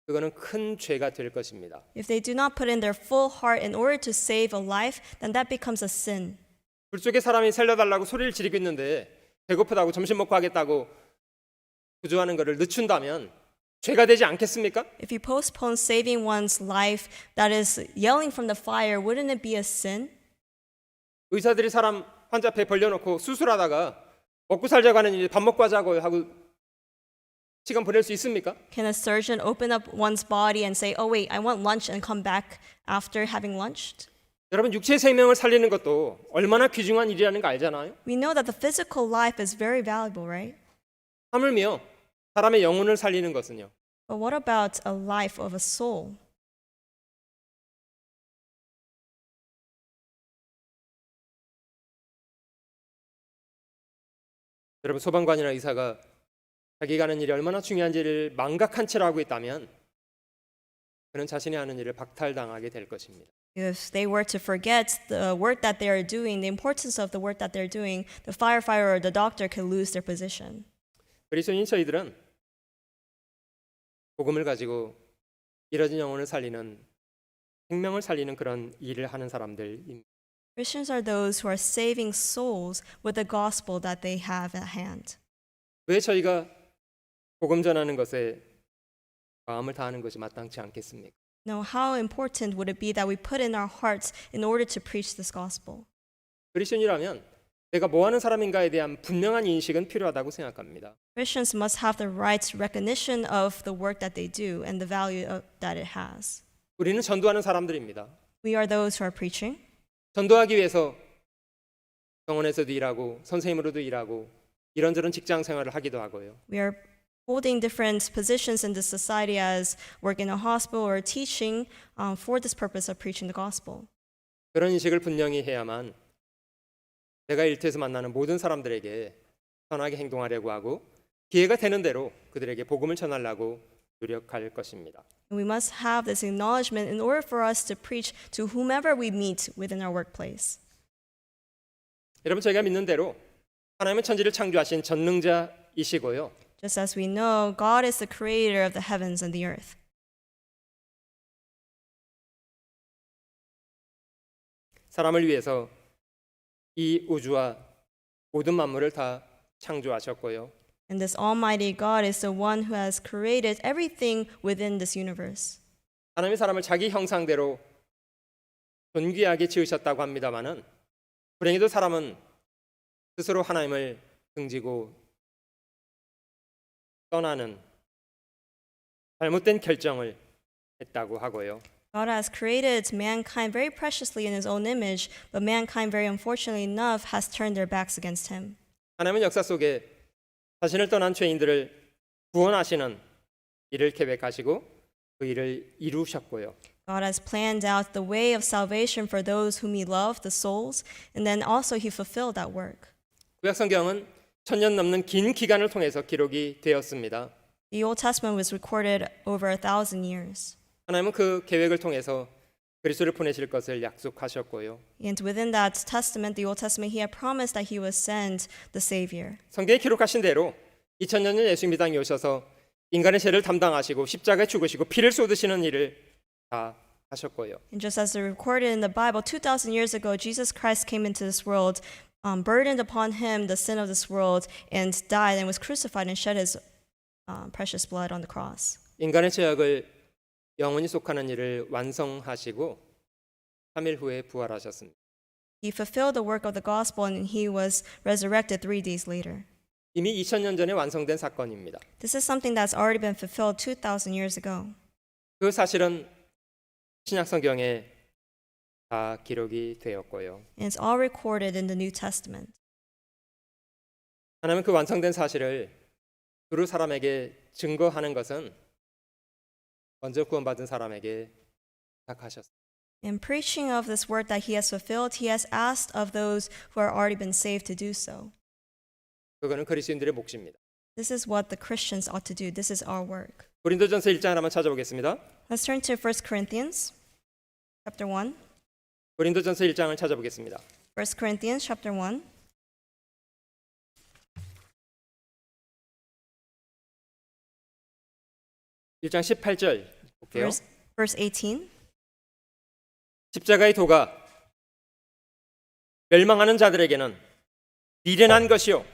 [SPEAKER 2] 그거는 큰 죄가 될 것입니다.
[SPEAKER 1] If they do not put in their full heart in order to save a life, then that becomes a sin.
[SPEAKER 2] 불 속에 사람이 살려달라고 소리를 지르고 있는데 배고프다고 점심 먹고 하겠다고 구조하는 것을 늦춘다면 죄가 되지 않겠습니까?
[SPEAKER 1] If you postpone saving one's life that is yelling from the fire, wouldn't it be a sin?
[SPEAKER 2] 의사들이 사람 환자 배 벌려놓고 수술하다가 먹고 살자고 하는 일이 밥 먹고 하자고 하고 시간 보낼 수 있습니까?
[SPEAKER 1] Can a surgeon open up one's body and say, oh wait, I want lunch and come back after having lunched?
[SPEAKER 2] 여러분 육체의 생명을 살리는 것도 얼마나 귀중한 일이라는 거 알잖아요.
[SPEAKER 1] We know that the physical life is very valuable, right?
[SPEAKER 2] 하물며 사람의 영혼을 살리는 것은요.
[SPEAKER 1] But what about a life of a soul?
[SPEAKER 2] 여러분 소방관이나 의사가 자기가 하는 일이 얼마나 중요한지를 망각한 채로 하고 있다면 그는 자신이 하는 일을 박탈당하게 될 것입니다.
[SPEAKER 1] If they were to forget the work that they are doing, the importance of the work that they're doing, the firefighter or the doctor could lose their position.
[SPEAKER 2] 그리스도인 저희들은 복음을 가지고 잃어진 영혼을 살리는 생명을 살리는 그런 일을 하는 사람들입니다.
[SPEAKER 1] Christians are those who are saving souls with the gospel that they have at hand.
[SPEAKER 2] 왜 저희가 복음 전하는 것에 마음을 다하는 것이 마땅치 않겠습니까?
[SPEAKER 1] Now, how important would it be that we put in our hearts in order to preach this gospel?
[SPEAKER 2] 그리스도인이라면 내가 뭐 하는 사람인가에 대한 분명한 인식은 필요하다고 생각합니다.
[SPEAKER 1] Christians must have the right recognition of the work that they do and the value that it has.
[SPEAKER 2] 우리는 전도하는 사람들입니다.
[SPEAKER 1] We are those who are preaching.
[SPEAKER 2] 전도하기 위해서 병원에서도 일하고 선생님으로도 일하고 이런저런 직장 생활을 하기도 하고요.
[SPEAKER 1] We are holding different positions in this society as work in a hospital or teaching for this purpose of preaching the gospel.
[SPEAKER 2] 그런 인식을 분명히 해야만 내가 일터에서 만나는 모든 사람들에게 선하게 행동하려고 하고 기회가 되는 대로 그들에게 복음을 전하려고 노력할 것입니다.
[SPEAKER 1] And we must have this acknowledgement in order for us to preach to whomever we meet within our workplace.
[SPEAKER 2] 여러분 저희가 믿는 대로 하나님은 천지를 창조하신 전능자이시고요.
[SPEAKER 1] Just as we know, God is the creator of the heavens and the earth.
[SPEAKER 2] 사람을 위해서 이 우주와 모든 만물을 다 창조하셨고요.
[SPEAKER 1] And this almighty God is the one who has created everything within this universe.
[SPEAKER 2] 하나님이 사람을 자기 형상대로 존귀하게 지으셨다고 합니다마는 불행히도 사람은 스스로 하나님을 등지고 떠나는 잘못된 결정을 했다고 하고요.
[SPEAKER 1] God has created mankind very preciously in his own image, but mankind, very unfortunately enough, has turned their backs against him.
[SPEAKER 2] 하나님은 역사 속에 자신을 떠난 죄인들을 구원하시는 일을 계획하시고 그 일을 이루셨고요.
[SPEAKER 1] God has planned out the way of salvation for those whom he loved, the souls, and then also he fulfilled that work.
[SPEAKER 2] 구약 성경은 1000년 넘는 긴 기간을 통해서 기록이 되었습니다.
[SPEAKER 1] The Old Testament was recorded over 1,000 years.
[SPEAKER 2] 하나님은 그 계획을 통해서 그리스도를 보내실 것을 약속하셨고요.
[SPEAKER 1] And within that testament, the Old Testament, he had promised that he would send the Savior.
[SPEAKER 2] 성경에 기록하신 대로 2000년 전 예수님이 이 땅에 오셔서 인간의 죄를 담당하시고 십자가에 죽으시고 피를 쏟으시는 일을 다 하셨고요.
[SPEAKER 1] And just as recorded in the Bible, 2,000 years ago, Jesus Christ came into this world, burdened upon him the sin of this world and died and was crucified and shed his precious blood on the cross.
[SPEAKER 2] 인간의 죄악을 영원히 속하는 일을 완성하시고 3일 후에 부활하셨습니다.
[SPEAKER 1] He fulfilled the work of the gospel and he was resurrected 3 days later.
[SPEAKER 2] 이미 2000년 전에 완성된 사건입니다.
[SPEAKER 1] This is something that's already been fulfilled 2,000 years ago.
[SPEAKER 2] 그 사실은 신약 성경에 다 기록이 되었고요.
[SPEAKER 1] And it's all recorded in the New Testament.
[SPEAKER 2] 하나님은 그 완성된 사실을 두루 사람에게 증거하는 것은 먼저 구원받은 사람에게 부탁하셨습니다.
[SPEAKER 1] In preaching of this work that he has fulfilled, he has asked of those who are already been saved to do so.
[SPEAKER 2] 그거는 그리스도인들의 몫입니다.
[SPEAKER 1] This is what the Christians ought to do. This is our work.
[SPEAKER 2] 고린도전서 1장을 한번 찾아보겠습니다.
[SPEAKER 1] Let's turn to 1 Corinthians chapter 1.
[SPEAKER 2] 고린도전서 1장을 찾아보겠습니다.
[SPEAKER 1] 1 Corinthians chapter 1.
[SPEAKER 2] 일 장 18절 볼게요.
[SPEAKER 1] Verse 18.
[SPEAKER 2] 십자가의 도가 멸망하는 자들에게는 미련한 것이요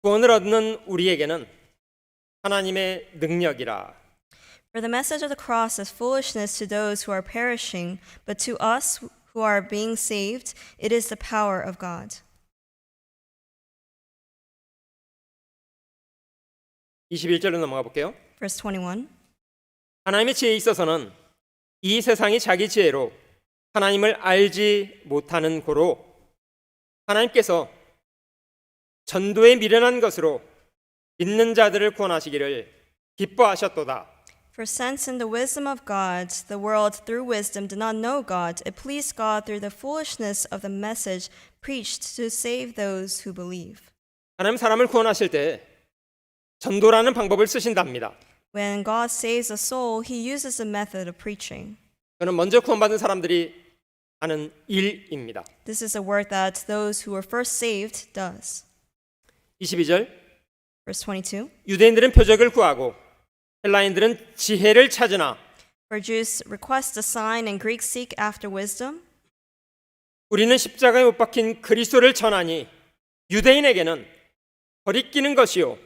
[SPEAKER 2] 구원을 얻는 우리에게는 하나님의 능력이라.
[SPEAKER 1] For the message of the cross is foolishness to those who are perishing, but to us who are being saved, it is the power of God.
[SPEAKER 2] 21절로 넘어가 볼게요.
[SPEAKER 1] Verse 21.
[SPEAKER 2] 하나님의 지혜에 있어서는 이 세상이 자기 지혜로 하나님을 알지 못하는 고로 하나님께서 전도에 미련한 것으로 믿는 자들을 구원하시기를 기뻐하셨도다.
[SPEAKER 1] For since in the wisdom of God, the world through wisdom did not know God, it pleased God through the foolishness of the message preached to save those who believe.
[SPEAKER 2] 하나님 사람을 구원하실 때 전도라는 방법을 쓰신답니다.
[SPEAKER 1] When God saves a soul, he uses the method of preaching.
[SPEAKER 2] 그는 먼저 구원받은 사람들이 하는 일입니다.
[SPEAKER 1] This is a work that those who were first saved does.
[SPEAKER 2] 22절
[SPEAKER 1] Verse 22.
[SPEAKER 2] 유대인들은 표적을 구하고 헬라인들은 지혜를 찾으나
[SPEAKER 1] For Jews request a sign and Greeks seek after wisdom.
[SPEAKER 2] 우리는 십자가에 못 박힌 그리스도를 전하니 유대인에게는 거리끼는 것이요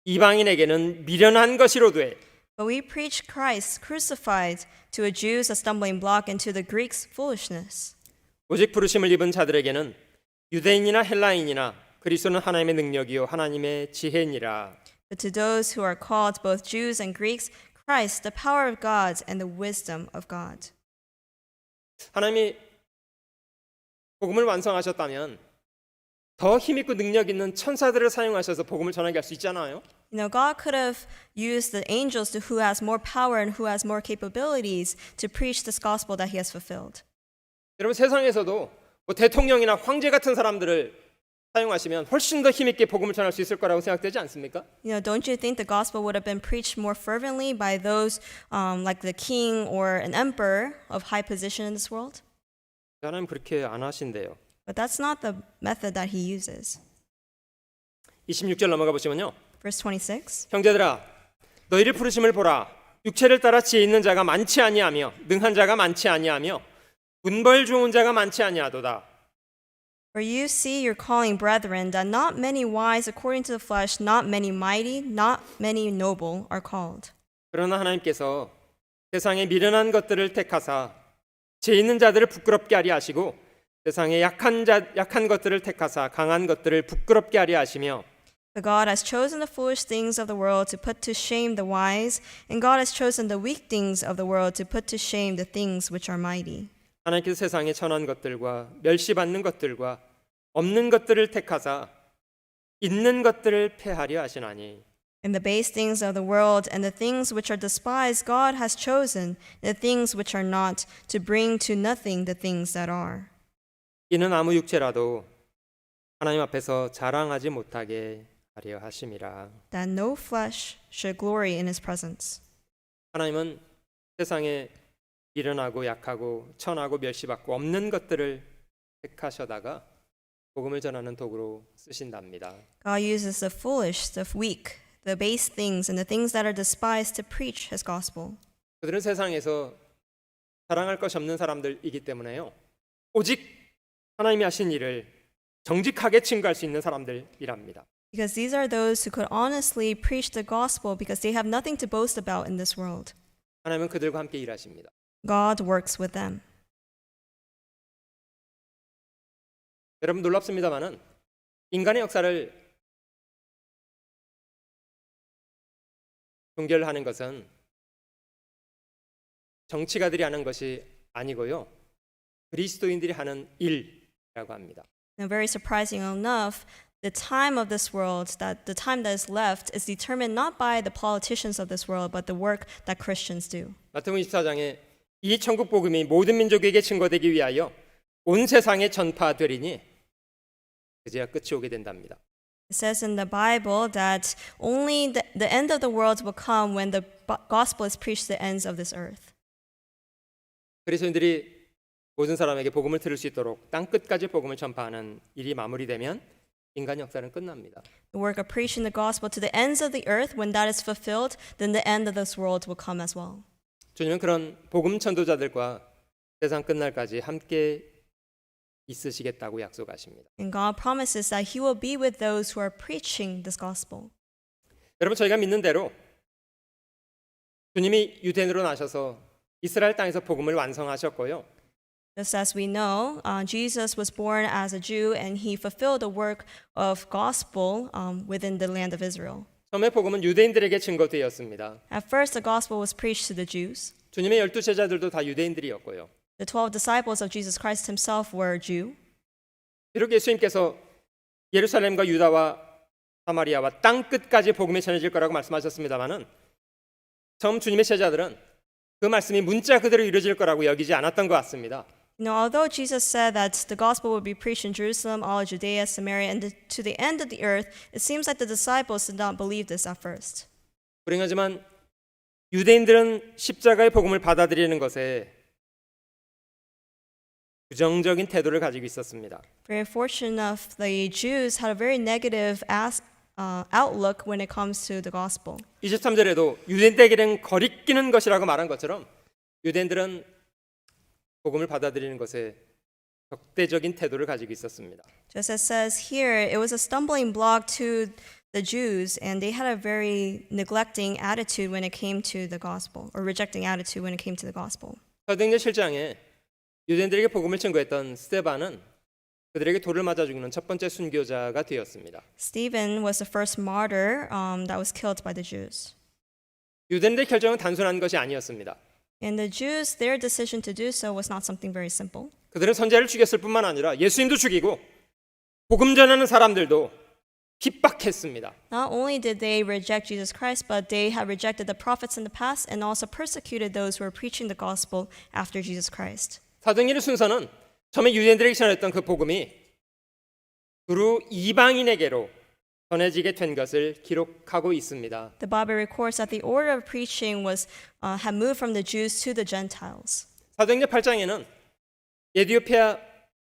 [SPEAKER 2] 이방인에게는 미련한 것이로되
[SPEAKER 1] But we preach Christ crucified, to a Jews a stumbling block and to the Greeks foolishness.
[SPEAKER 2] 오직 부르심을 입은 자들에게는 유대인이나 헬라인이나 그리스도는 하나님의 능력이요 하나님의 지혜니라.
[SPEAKER 1] But to those who are called, both Jews and Greeks, Christ, the power of God and the wisdom of God.
[SPEAKER 2] 하나님이 복음을 완성하셨다면 더 힘있고 능력 있는 천사들을 사용하셔서 복음을 전하게 할 수 있잖아요.
[SPEAKER 1] You know, God could have used the angels who has more power and who has more capabilities to preach this gospel that he has fulfilled.
[SPEAKER 2] 여러분 세상에서도 뭐 대통령이나 황제 같은 사람들을 사용하시면 훨씬 더 힘있게 복음을 전할 수 있을 거라고 생각되지 않습니까?
[SPEAKER 1] You know, don't you think the gospel would have been preached more fervently by those like the king or an emperor of high position in this world?
[SPEAKER 2] 하나님 그렇게 안 하신대요.
[SPEAKER 1] But that's not the method that he uses.
[SPEAKER 2] 26절 넘어가 보시면요.
[SPEAKER 1] Verse 26.
[SPEAKER 2] 형제들아 너희를 부르심을 보라. 육체를 따라 지혜 있는 자가 많지 아니하며 능한 자가 많지 아니하며 문벌 좋은 자가 많지 아니하도다.
[SPEAKER 1] For you see your calling, brethren, that not many wise according to the flesh, not many mighty, not many noble are called.
[SPEAKER 2] 그러나 하나님께서 세상에 미련한 것들을 택하사 지혜 있는 자들을 부끄럽게 하려 하시고 세상에 약한 것들을 택하사 강한 것들을 부끄럽게 하려 하시며
[SPEAKER 1] But God has chosen the foolish things of the world to put to shame the wise, and God has chosen the weak things of the world to put to shame the things which are mighty.
[SPEAKER 2] 하나님께서 세상에 천한 것들과 멸시받는 것들과 없는 것들을 택하사 있는 것들을 패하려 하시나니
[SPEAKER 1] And the base things of the world and the things which are despised, God has chosen the things which are not, to bring to nothing the things that are.
[SPEAKER 2] 이는 아무 육체라도 하나님 앞에서 자랑하지 못하게 하려 하심이라.
[SPEAKER 1] That no flesh should glory in his presence.
[SPEAKER 2] 하나님은 세상에 미련하고 약하고 천하고 멸시받고 없는 것들을 택하셔다가 복음을 전하는 도구로 쓰신답니다.
[SPEAKER 1] God uses the foolish, the weak, the base things, and the things that are despised to preach his gospel.
[SPEAKER 2] 그들은 세상에서 자랑할 것이 없는 사람들이기 때문에요. 오직 하나님이 하신 일을 정직하게 증거할 수 있는 사람들이랍니다.
[SPEAKER 1] Because these are those who could honestly preach the gospel because they have nothing to boast about in this world.
[SPEAKER 2] 하나님은 그들과 함께 일하십니다.
[SPEAKER 1] God works with them.
[SPEAKER 2] 여러분 놀랍습니다만은 인간의 역사를 종결하는 것은 정치가들이 하는 것이 아니고요. 그리스도인들이 하는 일이라고 합니다.
[SPEAKER 1] Now, very surprising enough, the time of this world, that the time that is left, is determined not by the politicians of this world, but the work that Christians do.
[SPEAKER 2] 마태복음 24장에 이 천국 복음이 모든 민족에게 증거되기 위하여 온 세상에 전파되리니 그제야 끝이 오게 된답니다.
[SPEAKER 1] It says in the Bible that only the end of the world will come when the gospel is preached to the ends of this earth.
[SPEAKER 2] 그리스도인들이 모든 사람에게 복음을 들을 수 있도록 땅 끝까지 복음을 전파하는 일이 마무리되면 인간 역사는 끝납니다.
[SPEAKER 1] The work of preaching the gospel to the ends of the earth, when that is fulfilled, then the end of this world will come as well.
[SPEAKER 2] 주님은 그런 복음 전도자들과 세상 끝날까지 함께 있으시겠다고 약속하십니다.
[SPEAKER 1] And God promises that He will be with those who are preaching this gospel.
[SPEAKER 2] 여러분 저희가 믿는 대로 주님이 유대인으로 나셔서 이스라엘 땅에서 복음을 완성하셨고요.
[SPEAKER 1] Just as we know, Jesus was born as a Jew and He fulfilled the work of gospel within the land of Israel.
[SPEAKER 2] 처음에 복음은 유대인들에게 증거되었습니다.
[SPEAKER 1] At first, the gospel was preached to the Jews.
[SPEAKER 2] 주님의 12 제자들도 다 유대인들이었고요.
[SPEAKER 1] The 12 disciples of Jesus Christ Himself were Jew.
[SPEAKER 2] 비록 예수님께서 예루살렘과 유다와 사마리아와 땅 끝까지 복음이 전해질 거라고 말씀하셨습니다마는 처음 주님의 제자들은 그 말씀이 문자 그대로 이루어질 거라고 여기지 않았던 것 같습니다.
[SPEAKER 1] Although Jesus said that the gospel would be preached in Jerusalem, all of Judea, Samaria, and to the end of the earth, it seems like the disciples did not believe this at first.
[SPEAKER 2] 불행하지만 유대인들은 십자가의 복음을 받아들이는 것에 부정적인 태도를 가지고 있었습니다.
[SPEAKER 1] Very fortunate enough, the Jews had a very negative outlook when it comes to the gospel.
[SPEAKER 2] 23절에도 유대인들에게는 거리끼는 것이라고 말한 것처럼 유대인들은 복음을 받아들이는 것에 적대적인 태도를 가지고 있었습니다.
[SPEAKER 1] Just as says here, it was a stumbling block to the Jews, and they had a very neglecting attitude when it came to the gospel, or rejecting attitude when it came to the gospel.
[SPEAKER 2] 사도행전 7장에 유대인들에게 복음을 증거했던 스데반은 그들에게 돌을 맞아 죽이는 첫 번째 순교자가 되었습니다.
[SPEAKER 1] Stephen was the first martyr that was killed by the Jews.
[SPEAKER 2] 유대인들의 결정은 단순한 것이 아니었습니다.
[SPEAKER 1] And the Jews, their decision to do so was not something very simple.
[SPEAKER 2] 그들은 선지자를 죽였을 뿐만 아니라 예수님도 죽이고 복음 전하는 사람들도 핍박했습니다.
[SPEAKER 1] Not only did they reject Jesus Christ, but they had rejected the prophets in the past and also persecuted those who were preaching the gospel after Jesus Christ.
[SPEAKER 2] 사도행전의 순서는 처음에 유대인들에게 전했던 그 복음이 두루 이방인에게로 전해지게 된 것을 기록하고 있습니다.
[SPEAKER 1] The Bible records that the order of preaching was had moved from the Jews to the Gentiles.
[SPEAKER 2] 사도행전 8장에는 에티오피아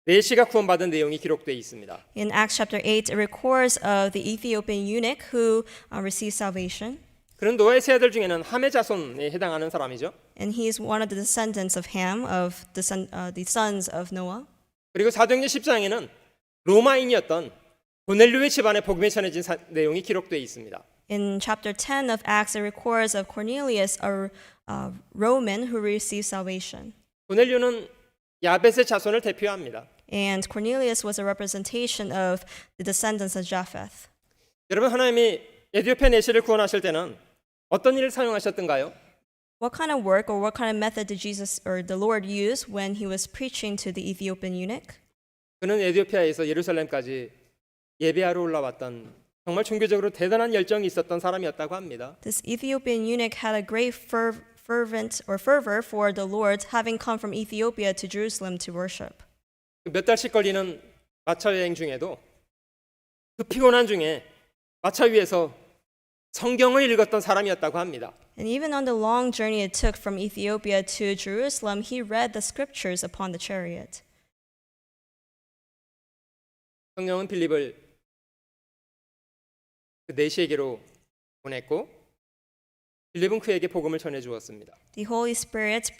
[SPEAKER 2] 내시가 구원받은 내용이 기록되어 있습니다.
[SPEAKER 1] In Acts chapter 8, it records of the Ethiopian eunuch who received salvation.
[SPEAKER 2] 그는 노아의 세 아들 중에는 함의 자손에 해당하는 사람이죠.
[SPEAKER 1] And he is one of the descendants of Ham, of the sons of Noah.
[SPEAKER 2] 그리고 사도행전 10장에는 로마인이었던 고넬료의 집안에 복음이 전해진 내용이 기록되어 있습니다.
[SPEAKER 1] In chapter 10 of Acts, it records of Cornelius, a Roman who received salvation.
[SPEAKER 2] 고넬료는 야벳의 자손을 대표합니다.
[SPEAKER 1] And Cornelius was a representation of the descendants of Japheth.
[SPEAKER 2] 여러분 하나님이 에티오피아 내시를 구원하실 때는 어떤 일을 사용하셨던가요?
[SPEAKER 1] What kind of work or what kind of method did Jesus or the Lord use when he was preaching to the Ethiopian eunuch?
[SPEAKER 2] 그는 에티오피아에서 예루살렘까지 예배하러 올라왔던 정말 종교적으로 대단한 열정이 있었던 사람이었다고 합니다.
[SPEAKER 1] This Ethiopian eunuch had a great fervor for the Lord, having come from Ethiopia to Jerusalem to worship.
[SPEAKER 2] 몇 달씩 걸리는 마차 여행 중에도 그 피곤한 중에 마차 위에서 성경을 읽었던 사람이었다고 합니다.
[SPEAKER 1] And even on the long journey it took from Ethiopia to Jerusalem, he read the scriptures upon the chariot.
[SPEAKER 2] 성령은 빌립을 그 내시에게로 보냈고 빌립은 그에게 복음을 전해 주었습니다.
[SPEAKER 1] The Holy Spirit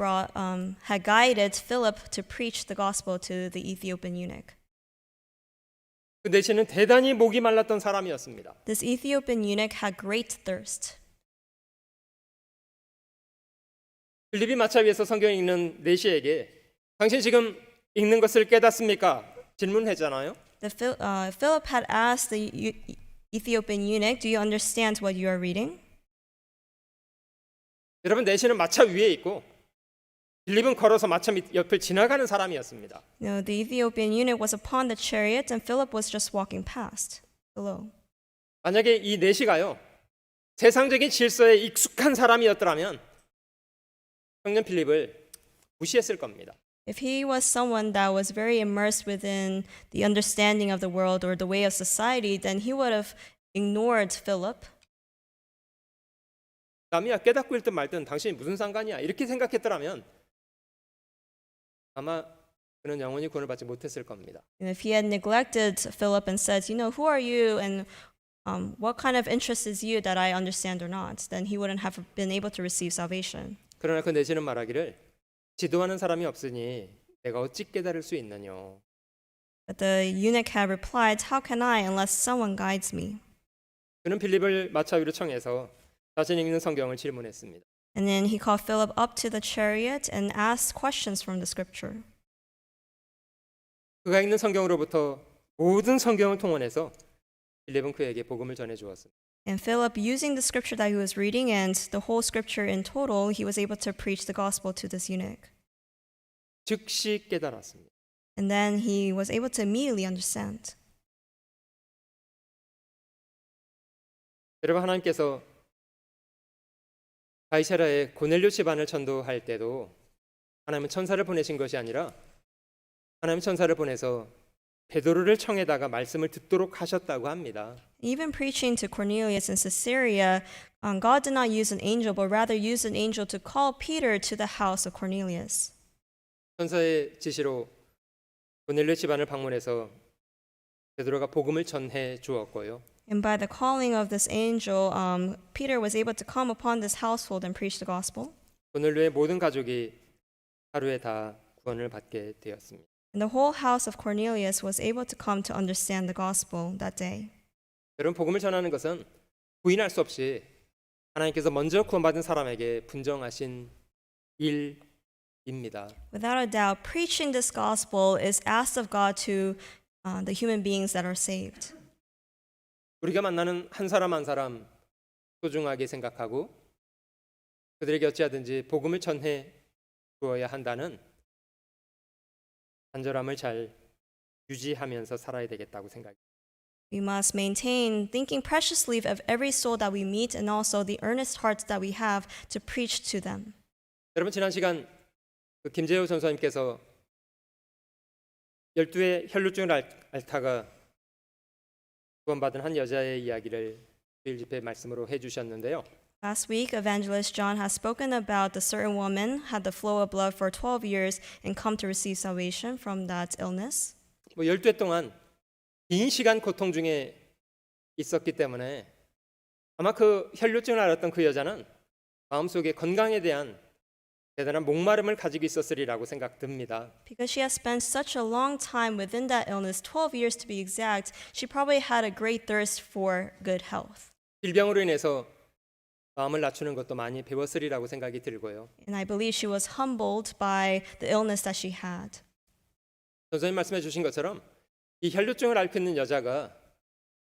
[SPEAKER 1] had guided Philip to preach the gospel to the Ethiopian eunuch.
[SPEAKER 2] 그 내시는 대단히 목이 말랐던 사람이었습니다.
[SPEAKER 1] This Ethiopian eunuch had great thirst.
[SPEAKER 2] 빌립이 마차 위에서 성경 읽는 내시에게 당신 지금 읽는 것을 깨닫습니까? 질문했잖아요.
[SPEAKER 1] Philip had asked the Ethiopian eunuch, "Do you understand what you are reading?"
[SPEAKER 2] 여러분, 내시는 마차 위에 있고 빌립은 걸어서 마차 밑 옆을 지나가는 사람이었습니다.
[SPEAKER 1] No, the Ethiopian eunuch was upon the chariot, and Philip was just walking past below.
[SPEAKER 2] 만약에 이 내시가요 세상적인 질서에 익숙한 사람이었더라면 청년 필립을 무시했을 겁니다.
[SPEAKER 1] If he was someone that was very immersed within the understanding of the world or the way of society, then he would have ignored Philip.
[SPEAKER 2] 남이야 깨닫고 읽든 말든 당신이 무슨 상관이야 이렇게 생각했더라면 아마 그는 영원히 구원을 받지 못했을 겁니다.
[SPEAKER 1] And if he had neglected Philip and said, who are you and what kind of interest is you that I understand or not, then he wouldn't have been able to receive salvation.
[SPEAKER 2] 그러나 그 내시는 말하기를 지도하는 사람이 없으니 내가 어찌 깨달을 수 있느냐.
[SPEAKER 1] But the eunuch had replied, "How can I unless someone guides me?"
[SPEAKER 2] 그는 빌립을 마차 위로 청해서 자신이 읽는 성경을 질문했습니다.
[SPEAKER 1] And then he called Philip up to the chariot and asked questions from the scripture.
[SPEAKER 2] 그가 읽는 성경으로부터 모든 성경을 통원해서 빌립은 그에게 복음을 전해 주었습니다.
[SPEAKER 1] And Philip, using the scripture that he was reading and the whole scripture in total, he was able to preach the gospel to this eunuch.
[SPEAKER 2] 즉시 깨달았습니다.
[SPEAKER 1] And then he was able to immediately understand.
[SPEAKER 2] 여러분, 하나님께서 가이사랴의 고넬료 집안을 전도할 때도 하나님은 천사를 보내신 것이 아니라 하나님 천사를 보내서 베드로를 청에다가 말씀을 듣도록 하셨다고 합니다.
[SPEAKER 1] Even preaching to Cornelius in Caesarea, God did not use an angel, but rather used an angel to call Peter to the house of Cornelius.
[SPEAKER 2] 천사의 지시로 고넬료 집안을 방문해서 베드로가 복음을 전해 주었고요.
[SPEAKER 1] And by the calling of this angel, Peter was able to come upon this household and preach the gospel.
[SPEAKER 2] 고넬료의 모든 가족이 하루에 다 구원을 받게 되었습니다.
[SPEAKER 1] And the whole house of Cornelius was able to come to understand the gospel that day.
[SPEAKER 2] 여러분, 복음을 전하는 것은 부인할 수 없이 하나님께서 먼저 구원받은 사람에게 분정하신 일입니다.
[SPEAKER 1] Without a doubt, preaching this gospel is asked of God to the human beings that are saved.
[SPEAKER 2] 우리가 만나는 한 사람 한 사람 소중하게 생각하고 그들에게 어찌하든지 복음을 전해 주어야 한다는 간절함을 잘 유지하면서 살아야 되겠다고 생각합니다.
[SPEAKER 1] We must maintain thinking preciously of every soul that we meet and also the earnest hearts that we have to preach to them.
[SPEAKER 2] 여러분, 지난 시간 김재호 전사님께서 12의 혈루증을 앓다가 구원받은 한 여자의 이야기를 주일 집회 말씀으로 해주셨는데요.
[SPEAKER 1] Last week, Evangelist John has spoken about the certain woman had the flow of blood for 12 years and come to receive salvation from that illness.
[SPEAKER 2] 12해 동안 긴 시간 고통 중에 있었기 때문에 아마 그 혈루증을 앓았던 그 여자는 마음속에 건강에 대한 대단한 목마름을 가지고 있었으리라고 생각됩니다.
[SPEAKER 1] Because she has spent such a long time within that illness, 12 years to be exact, she probably had a great thirst for good health.
[SPEAKER 2] 질병으로 인해서 마음을 낮추는 것도 많이 배웠으리라고 생각이 들고요.
[SPEAKER 1] And I believe she was humbled by the illness that she had.
[SPEAKER 2] 선생님 말씀해 주신 것처럼 이 혈루증을 앓고 있는 여자가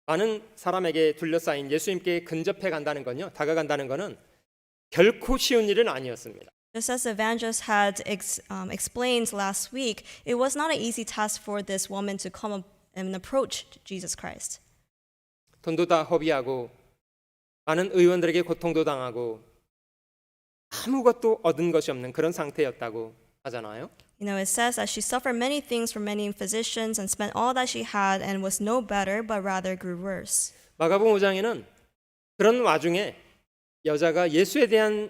[SPEAKER 2] 많은 사람에게 둘러싸인 예수님께 근접해 간다는 건요, 다가간다는 것은 결코 쉬운 일은 아니었습니다.
[SPEAKER 1] Just as the evangelist had explained last week, it was not an easy task for this woman to come up and approach Jesus Christ.
[SPEAKER 2] 돈도 다 허비하고 많은 의원들에게 고통도 당하고 아무것도 얻은 것이 없는 그런 상태였다고 하잖아요.
[SPEAKER 1] It says that she suffered many things from many physicians and spent all that she had and was no better, but rather grew worse.
[SPEAKER 2] 마가복음 5장에는 그런 와중에 여자가 예수에 대한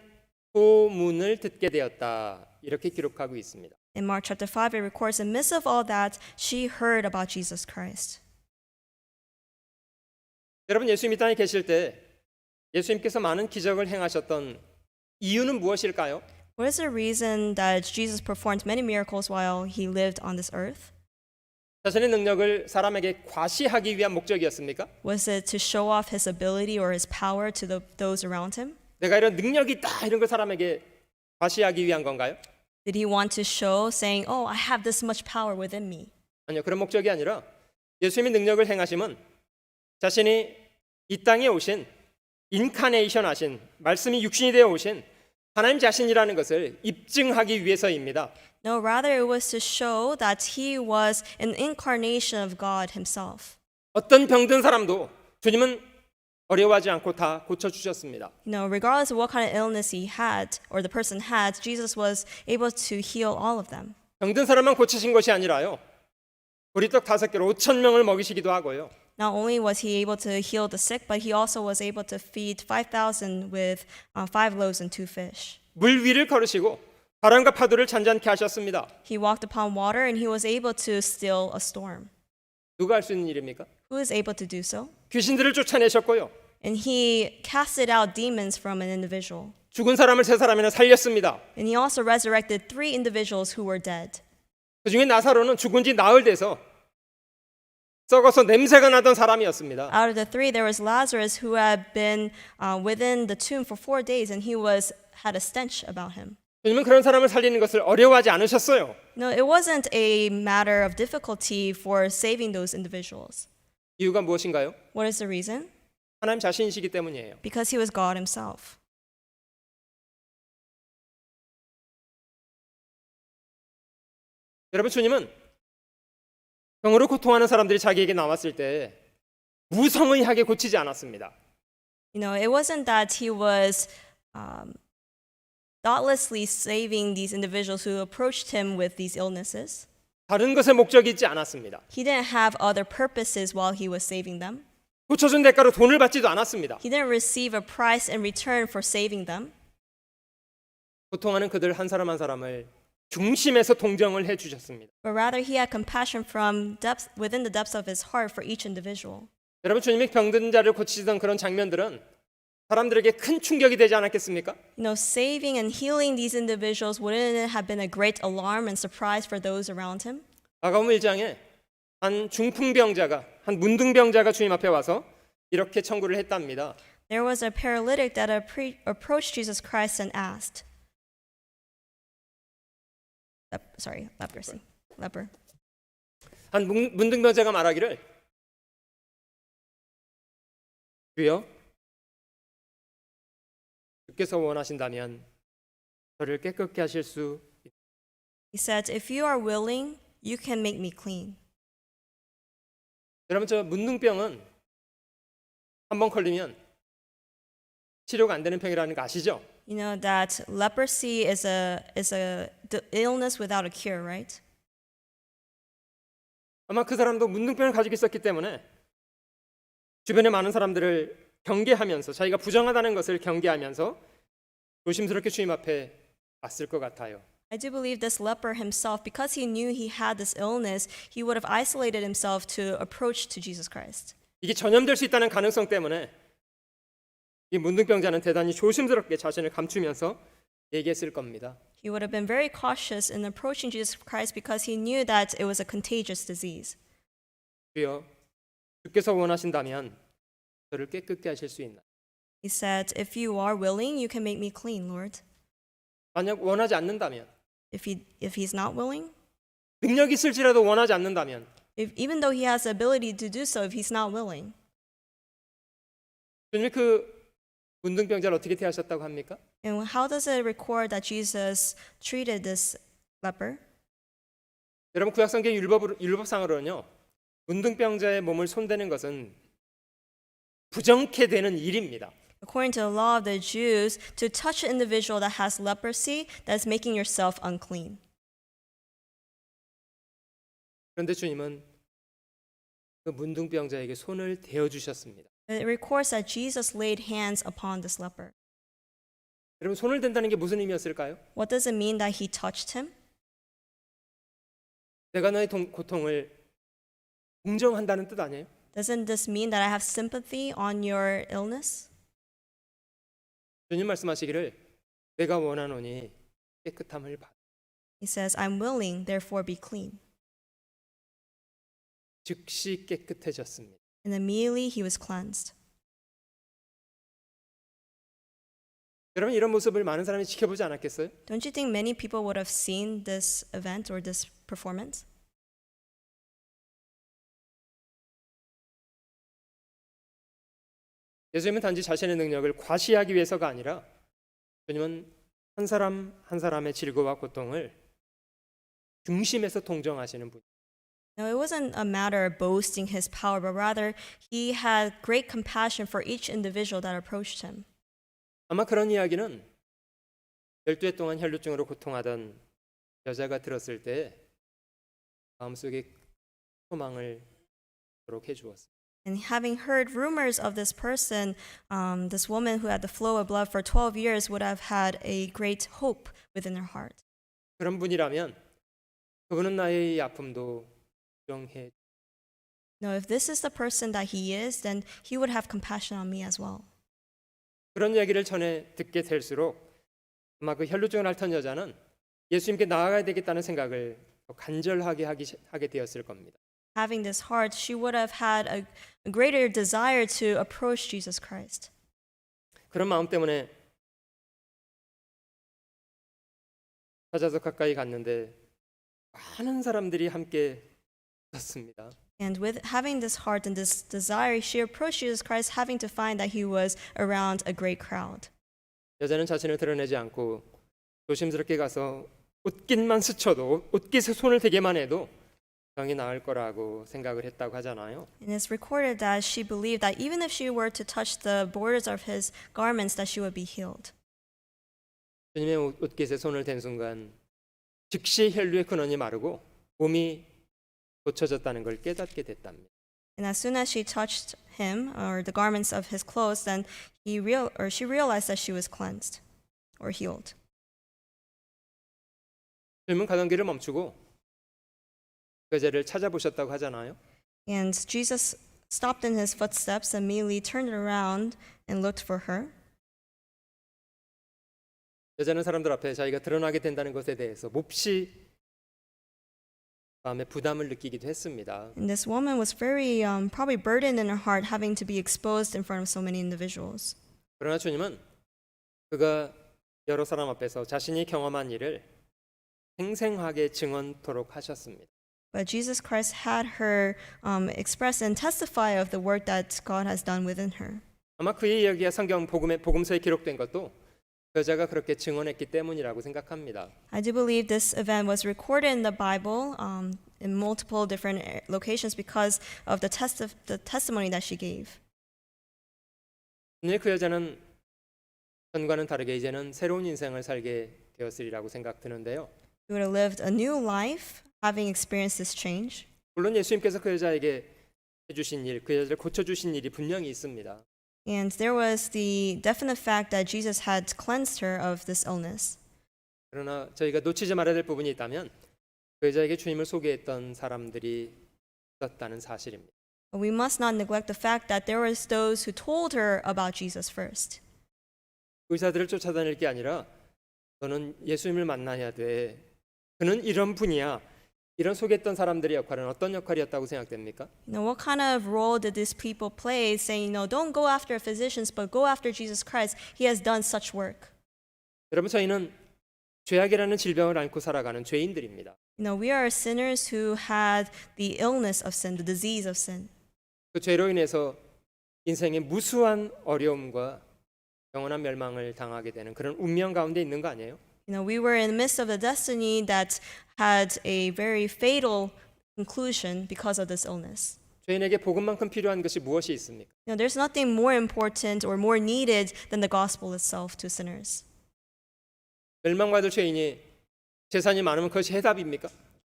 [SPEAKER 2] 소문을 듣게 되었다 이렇게 기록하고 있습니다.
[SPEAKER 1] In Mark chapter 5, it records, in the midst of all that, she heard about Jesus Christ.
[SPEAKER 2] 여러분, 예수님 이 땅에 계실 때 예수님께서 많은 기적을 행하셨던 이유는 무엇일까요?
[SPEAKER 1] What is the reason that Jesus performed many miracles while he lived on this earth?
[SPEAKER 2] 자신의 능력을 사람에게 과시하기 위한 목적이었습니까?
[SPEAKER 1] Was it to show off his ability or his power to those around him?
[SPEAKER 2] 내가 이런 능력이 있다 이런 걸 사람에게 과시하기 위한 건가요?
[SPEAKER 1] Did he want to show, saying, "Oh, I have this much power within me"?
[SPEAKER 2] 아니요, 그런 목적이 아니라 예수님이 능력을 행하심은 자신이 이 땅에 오신 인카네이션 하신 말씀이 육신이 되어 오신 하나님 자신이라는 것을 입증하기 위해서입니다.
[SPEAKER 1] No, rather it was to show that he was an incarnation of God himself.
[SPEAKER 2] 어떤 병든 사람도 주님은 어려워하지 않고 다 고쳐주셨습니다.
[SPEAKER 1] Regardless of what kind of illness he had or the person had, Jesus was able to heal all of them.
[SPEAKER 2] 병든 사람만 고치신 것이 아니라요. 보리떡 5개로 5천 명을 먹이시기도 하고요.
[SPEAKER 1] Not only was he able to heal the sick, but he also was able to feed 5,000 with 5 loaves and 2 fish.
[SPEAKER 2] 물 위를 걸으시고 바람과 파도를 잔잔케 하셨습니다.
[SPEAKER 1] He walked upon water and he was able to still a storm.
[SPEAKER 2] 누가 할 수 있는 일입니까?
[SPEAKER 1] Who is able to do so?
[SPEAKER 2] 귀신들을 쫓아내셨고요.
[SPEAKER 1] And he casted out demons from an individual.
[SPEAKER 2] 죽은 사람을 3사람이나 살렸습니다.
[SPEAKER 1] And he also resurrected 3 individuals who were dead.
[SPEAKER 2] 그중에 나사로는 죽은 지 나흘 돼서 썩어서 냄새가 나던 사람이었습니다.
[SPEAKER 1] Out of the 3, there was Lazarus who had been within the tomb for 4 days, and he had a stench about him.
[SPEAKER 2] 주님은 그런 사람을 살리는 것을 어려워하지 않으셨어요.
[SPEAKER 1] No, it wasn't a matter of difficulty for saving those individuals.
[SPEAKER 2] 이유가 무엇인가요?
[SPEAKER 1] What is the reason?
[SPEAKER 2] 하나님 자신이시기 때문이에요.
[SPEAKER 1] Because he was God himself.
[SPEAKER 2] 여러분, 주님은 병으로 고통하는 사람들이 자기에게 나왔을 때 무성의하게 고치지 않았습니다.
[SPEAKER 1] It wasn't that he was thoughtlessly saving these individuals who approached him with these illnesses.
[SPEAKER 2] 다른 것에 목적이 있지 않았습니다.
[SPEAKER 1] He didn't have other purposes while he was saving them.
[SPEAKER 2] 고쳐준 대가로 돈을 받지도 않았습니다.
[SPEAKER 1] He didn't receive a price in return for saving them.
[SPEAKER 2] 고통하는 그들 한 사람 한 사람을 중심에서 동정을 해주셨습니다.
[SPEAKER 1] But rather he had compassion from within the depths of his heart for each individual.
[SPEAKER 2] 여러분, 주님이 병든 자를 고치시던 그런 장면들은 사람들에게 큰 충격이 되지 않았겠습니까?
[SPEAKER 1] Saving and healing these individuals, wouldn't it have been a great alarm and surprise for those around him?
[SPEAKER 2] 마가복음 1장에 한 중풍병자가, 한 문둥병자가 주님 앞에 와서 이렇게 청구를 했답니다.
[SPEAKER 1] There was a paralytic that approached Jesus Christ and asked. Leper.
[SPEAKER 2] 한 문둥병자가 말하기를, 주여, 주께서 원하신다면 저를 깨끗게 하실 수 있습니다.
[SPEAKER 1] He said, "If you are willing, you can make me clean."
[SPEAKER 2] 여러분, 저 문둥병은 한번 걸리면 치료가 안 되는 병이라는 거 아시죠?
[SPEAKER 1] You know that leprosy is a illness without a cure, right?
[SPEAKER 2] 아마 그 사람도 문둥병을 가지고 있었기 때문에 주변의 많은 사람들을 경계하면서, 자기가 부정하다는 것을 경계하면서 조심스럽게 주님 앞에 왔을 것 같아요.
[SPEAKER 1] I do believe this leper himself, because he knew he had this illness, he would have isolated himself to approach to Jesus Christ.
[SPEAKER 2] 이게 전염될 수 있다는 가능성 때문에 이 문둥병자는 대단히 조심스럽게 자신을 감추면서 얘기했을 겁니다.
[SPEAKER 1] He would have been very cautious in approaching Jesus Christ because he knew that it was a contagious disease.
[SPEAKER 2] 주여, 주께서 원하신다면 저를 깨끗게 하실 수 있나요?
[SPEAKER 1] He said, "If you are willing, you can make me clean, Lord."
[SPEAKER 2] 만약 원하지 않는다면,
[SPEAKER 1] If he's not willing,
[SPEAKER 2] 능력이 있을지라도 원하지 않는다면
[SPEAKER 1] even though he has the ability to do so, if he's not willing,
[SPEAKER 2] 주님이 그 문둥병자를 어떻게 대하셨다고 합니까?
[SPEAKER 1] and how does it record that Jesus treated this leper?
[SPEAKER 2] 여러분, 구약성경 율법상으로는요, 문둥병자의 몸을 손대는 것은 부정케 되는 일입니다.
[SPEAKER 1] According to the law of the Jews, to touch an individual that has leprosy, that's making yourself unclean.
[SPEAKER 2] 그런데 주님은 그 문둥병자에게 손을 대어 주셨습니다.
[SPEAKER 1] It records that Jesus laid hands upon this leper.
[SPEAKER 2] 여러분, 손을 댄다는 게 무슨 의미였을까요?
[SPEAKER 1] What does it mean that he touched him?
[SPEAKER 2] 내가 너의 고통을 동정한다는 뜻 아니에요?
[SPEAKER 1] Doesn't this mean that I have sympathy on your illness?
[SPEAKER 2] 주님 말씀하시기를 내가 원하노니 깨끗함을 받아.
[SPEAKER 1] He says, "I'm willing, therefore be clean."
[SPEAKER 2] 즉시 깨끗해졌습니다.
[SPEAKER 1] and immediately he was cleansed.
[SPEAKER 2] 여러분 이런 모습을 많은 사람이 지켜보지 않았겠어요?
[SPEAKER 1] Don't you think many people would have seen this event or this performance?
[SPEAKER 2] 예수님은 단지 자신의 능력을 과시하기 위해서가 아니라 주님은 한 사람 한 사람의 질고와 고통을 중심에서 동정하시는 분.
[SPEAKER 1] No, it wasn't a matter of boasting his power, but rather he had great compassion for each individual that approached him.
[SPEAKER 2] 아마 그런 이야기는 12해 동안 혈루증으로 고통하던 여자가 들었을 때 마음속에 소망을 도록 해주었습니다.
[SPEAKER 1] And having heard rumors of this person, this woman who had the flow of blood for 12 years would have had a great hope within her heart.
[SPEAKER 2] 그런 분이라면 그분은 나의 이 아픔도 인정해.
[SPEAKER 1] No, if this is the person that he is, then he would have compassion on me as well.
[SPEAKER 2] 그런 이야기를 전해 듣게 될수록 아마 그 혈루증을 앓던 여자는 예수님께 나아가야 되겠다는 생각을 더 간절하게 하게 되었을 겁니다.
[SPEAKER 1] Having this heart, she would have had a greater desire to approach Jesus Christ.
[SPEAKER 2] 그런 마음 때문에 찾아서 가까이 갔는데 많은 사람들이 함께 있었습니다.
[SPEAKER 1] And with having this heart and this desire, she approached Jesus Christ, having to find that he was around a great crowd.
[SPEAKER 2] 여자는 자신을 드러내지 않고 조심스럽게 가서 옷깃만 스쳐도 옷깃에 손을 대게만 해도 병이 나을 거라고 생각을 했다고 하잖아요.
[SPEAKER 1] And it's recorded that she believed that even if she were to touch the borders of his garments, that she would be healed.
[SPEAKER 2] 주님의 옷깃에 손을 댄 순간 즉시 혈류의 근원이 마르고 몸이 고쳐졌다는 걸 깨닫게 됐답니다.
[SPEAKER 1] And as soon as she touched him or the garments of his clothes, then she realized that she was cleansed or healed.
[SPEAKER 2] 주님은 가던 길을 멈추고 그 여자를 찾아보셨다고 하잖아요.
[SPEAKER 1] And Jesus stopped in his footsteps and immediately turned around and looked for her.
[SPEAKER 2] 여자는 사람들 앞에 자기가 드러나게 된다는 것에 대해서 몹시 마음에 부담을 느끼기도 했습니다.
[SPEAKER 1] And this woman was very probably burdened in her heart, having to be exposed in front of so many individuals.
[SPEAKER 2] 그러나 주님은 그가 여러 사람 앞에서 자신이 경험한 일을 생생하게 증언토록 하셨습니다.
[SPEAKER 1] But Jesus Christ had her express and testify of the work that God has done within her.
[SPEAKER 2] 아마 그의 이야기가 성경 복음서에 기록된 것도 그 여자가 그렇게 증언했기 때문이라고 생각합니다.
[SPEAKER 1] I do believe this event was recorded in the Bible in multiple different locations because of the testimony that she gave.
[SPEAKER 2] 오늘 그 여자는 전과는 다르게 이제는 새로운 인생을 살게 되었으리라고 생각드는데요.
[SPEAKER 1] She would have lived a new life, having experienced this change.
[SPEAKER 2] 물론 예수님께서 그 여자에게 해주신 일, 그 여자를 고쳐주신 일이 분명히 있습니다.
[SPEAKER 1] And there was the definite fact that Jesus had cleansed her of this illness.
[SPEAKER 2] 그러나 저희가 놓치지 말아야 될 부분이 있다면 그 여자에게 주님을 소개했던 사람들이 있었다는 사실입니다.
[SPEAKER 1] But we must not neglect the fact that there was those who told her about Jesus first.
[SPEAKER 2] 의사들을 쫓아다닐 게 아니라 너는 예수님을 만나야 돼. 그는 이런 분이야. 이런 소개했던 사람들의 역할은 어떤 역할이었다고 생각됩니까?
[SPEAKER 1] What kind of role did these people play saying, don't go after physicians, but go after Jesus Christ. He has done such work.
[SPEAKER 2] 여러분 저희는 죄악이라는 질병을 앓고 살아가는 죄인들입니다.
[SPEAKER 1] We are sinners who had the illness of sin, the disease of sin.
[SPEAKER 2] 그 죄로 인해서 인생의 무수한 어려움과 영원한 멸망을 당하게 되는 그런 운명 가운데 있는 거 아니에요?
[SPEAKER 1] We were in the midst of a destiny that had a very fatal conclusion because of this illness.
[SPEAKER 2] 죄인에게 복음만큼 필요한 것이 무엇이 있습니까?
[SPEAKER 1] There's nothing more important or more needed than the gospel itself to sinners.
[SPEAKER 2] 멸망받을 죄인이 재산이 많으면 그것이 해답입니까?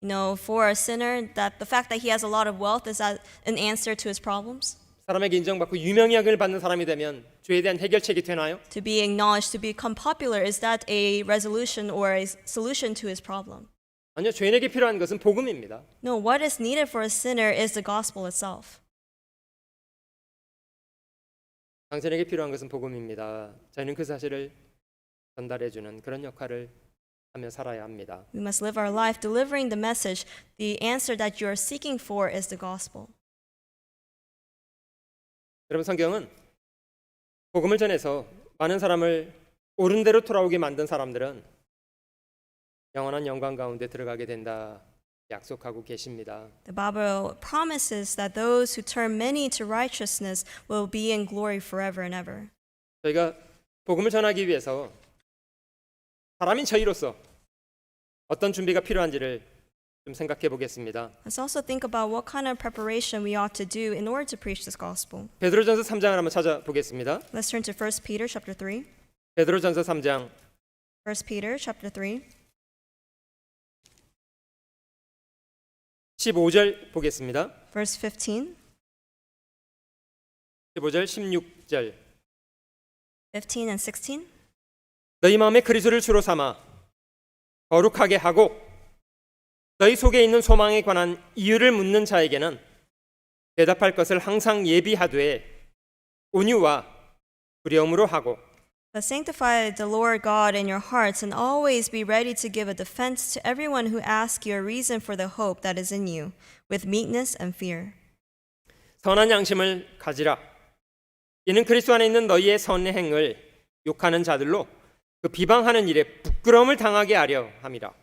[SPEAKER 1] For a sinner, that the fact that he has a lot of wealth, is that an answer to his problems?
[SPEAKER 2] 사람에게 인정받고 유명약을 받는 사람이 되면 죄에 대한 해결책이 되나요?
[SPEAKER 1] To be acknowledged, to become popular, is that a resolution or a solution to his problem?
[SPEAKER 2] 아니요, 죄인에게 필요한 것은 복음입니다.
[SPEAKER 1] No, what is needed for a sinner is the gospel itself.
[SPEAKER 2] 당신에게 필요한 것은 복음입니다. 저희는 그 사실을 전달해주는 그런 역할을 하며 살아야 합니다.
[SPEAKER 1] We must live our life delivering the message. The answer that you are seeking for is the gospel.
[SPEAKER 2] 여러분, 성경은 복음을 전해서 많은 사람을 옳은 대로 돌아오게 만든 사람들은 영원한 영광 가운데 들어가게 된다 약속하고 계십니다.
[SPEAKER 1] The Bible promises that those who turn many to righteousness will be in glory forever and ever.
[SPEAKER 2] 저희가 복음을 전하기 위해서 사람인 저희로서 어떤 준비가 필요한지를 좀 생각해 보겠습니다.
[SPEAKER 1] Let's also think about what kind of preparation we ought to do in order to preach this gospel.
[SPEAKER 2] 베드로전서 3장을 한번 찾아보겠습니다.
[SPEAKER 1] Let's turn to 1 Peter chapter 3.
[SPEAKER 2] 베드로전서 3장
[SPEAKER 1] 1 Peter chapter 3,
[SPEAKER 2] 15절 보겠습니다.
[SPEAKER 1] verse 15,
[SPEAKER 2] 15절 16절
[SPEAKER 1] 15 and 16.
[SPEAKER 2] 너희 마음에 그리스도를 주로 삼아 거룩하게 하고 너희 속에 있는 소망에 관한 이유를 묻는 자에게는 대답할 것을 항상 예비하되 온유와 두려움으로 하고
[SPEAKER 1] But sanctify the Lord God in your hearts, and always be ready to give a defense to everyone who asks you a reason for the hope that is in you, with meekness and fear.
[SPEAKER 2] 선한 양심을 가지라. 이는 그리스도 안에 있는 너희의 선행을 욕하는 자들로 그 비방하는 일에 부끄러움을 당하게 하려 함이라.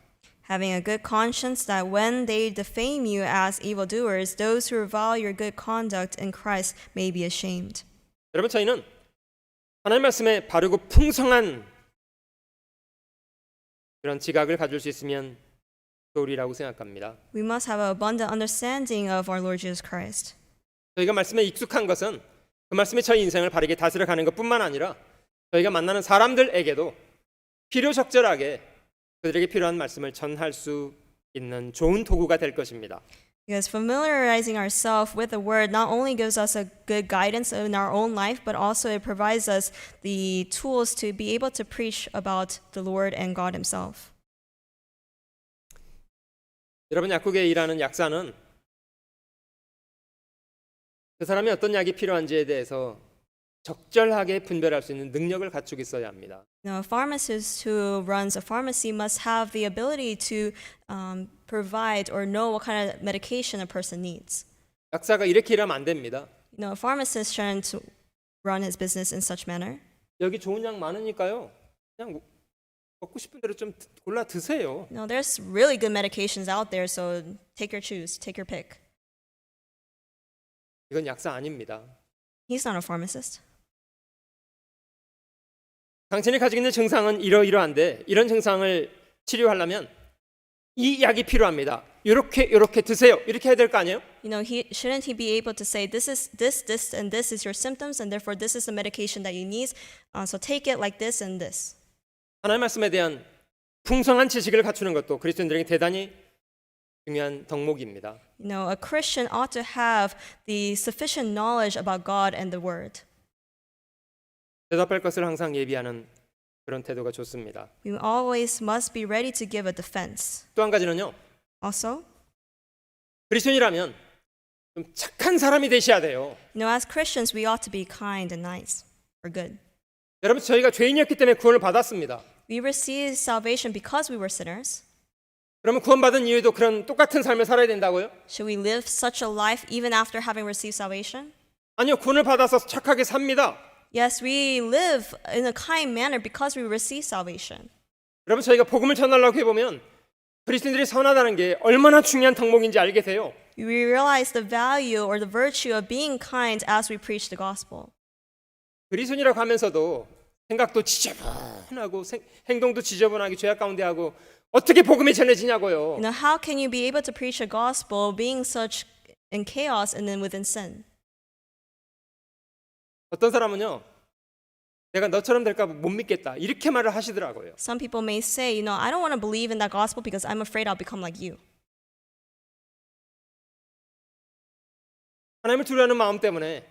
[SPEAKER 1] Having a good conscience, that when they defame you as evildoers, those who revile your good conduct in Christ may be ashamed.
[SPEAKER 2] 여러분, 저희는 하나님 말씀에 바르고 풍성한 그런 지각을 가질 수 있으면 좋으리라고 생각합니다.
[SPEAKER 1] We must have an abundant understanding of our Lord Jesus Christ.
[SPEAKER 2] 저희가 말씀에 익숙한 것은 그 말씀이 저희 인생을 바르게 다스려가는 것뿐만 아니라 저희가 만나는 사람들에게도 필요적절하게 그들에게 필요한 말씀을 전할 수 있는 좋은 도구가 될 것입니다.
[SPEAKER 1] Because familiarizing ourselves with the word not only gives us a good guidance in our own life, but also it provides us the tools to be able to preach about the Lord and God Himself.
[SPEAKER 2] 여러분, 약국에 일하는 약사는 그 사람이 어떤 약이 필요한지에 대해서 적절하게 분별할 수 있는 능력을 갖추고 있어야 합니다.
[SPEAKER 1] Now, a pharmacist who runs a pharmacy must have the ability to provide or know what kind of medication a person needs.
[SPEAKER 2] 약사가 이렇게 일하면 안 됩니다.
[SPEAKER 1] A pharmacist trying to run his business in such manner.
[SPEAKER 2] 여기 좋은 약 많으니까요. 그냥 먹고 싶은 대로 좀 골라 드세요.
[SPEAKER 1] No, there's really good medications out there, so take your choose, take your pick.
[SPEAKER 2] 이건 약사 아닙니다.
[SPEAKER 1] He's not a pharmacist.
[SPEAKER 2] 당신이 가지고 있는 증상은 이러이러한데 이런 증상을 치료하려면 이 약이 필요합니다. 이렇게 드세요. 이렇게 해야 될 거 아니에요?
[SPEAKER 1] Shouldn't he be able to say this, and this is your symptoms, and therefore this is the medication that you need. So take it like this and this.
[SPEAKER 2] 하나님 말씀에 대한 풍성한 지식을 갖추는 것도 그리스도인들에게 대단히 중요한 덕목입니다.
[SPEAKER 1] A Christian ought to have the sufficient knowledge about God and the Word.
[SPEAKER 2] 대답할 것을 항상 예비하는 그런 태도가 좋습니다.
[SPEAKER 1] We always must be ready to give a defense.
[SPEAKER 2] 또 한 가지는요.
[SPEAKER 1] Also,
[SPEAKER 2] 그리스도인이라면 좀 착한 사람이 되셔야 돼요.
[SPEAKER 1] as Christians, we ought to be kind and nice or good.
[SPEAKER 2] 여러분, 저희가 죄인이었기 때문에 구원을 받았습니다.
[SPEAKER 1] We received salvation because we were sinners.
[SPEAKER 2] 그러면 구원받은 이후에도 그런 똑같은 삶을 살아야 된다고요?
[SPEAKER 1] Should we live such a life even after having received salvation?
[SPEAKER 2] 아니요, 구원을 받아서 착하게 삽니다.
[SPEAKER 1] Yes, we live in a kind manner because we receive salvation.
[SPEAKER 2] 여러분, 저희가 복음을 전하려고 해보면 그리스도인들이 선하다는 게 얼마나 중요한 덕목인지 알게 돼요.
[SPEAKER 1] We realize the value or the virtue of being kind as we preach the gospel.
[SPEAKER 2] 그리스도인이라고 하면서도 생각도 지저분하고 행동도 지저분하게 죄악 가운데 하고 어떻게 복음이 전해지냐고요.
[SPEAKER 1] How can you be able to preach a gospel being such in chaos and then within sin?
[SPEAKER 2] 어떤 사람은요, 내가 너처럼 될까 못 믿겠다 이렇게 말을 하시더라고요.
[SPEAKER 1] Some people may say, I don't want to believe in that gospel because I'm afraid I'll become like you.
[SPEAKER 2] 하나님을 두려워하는 마음 때문에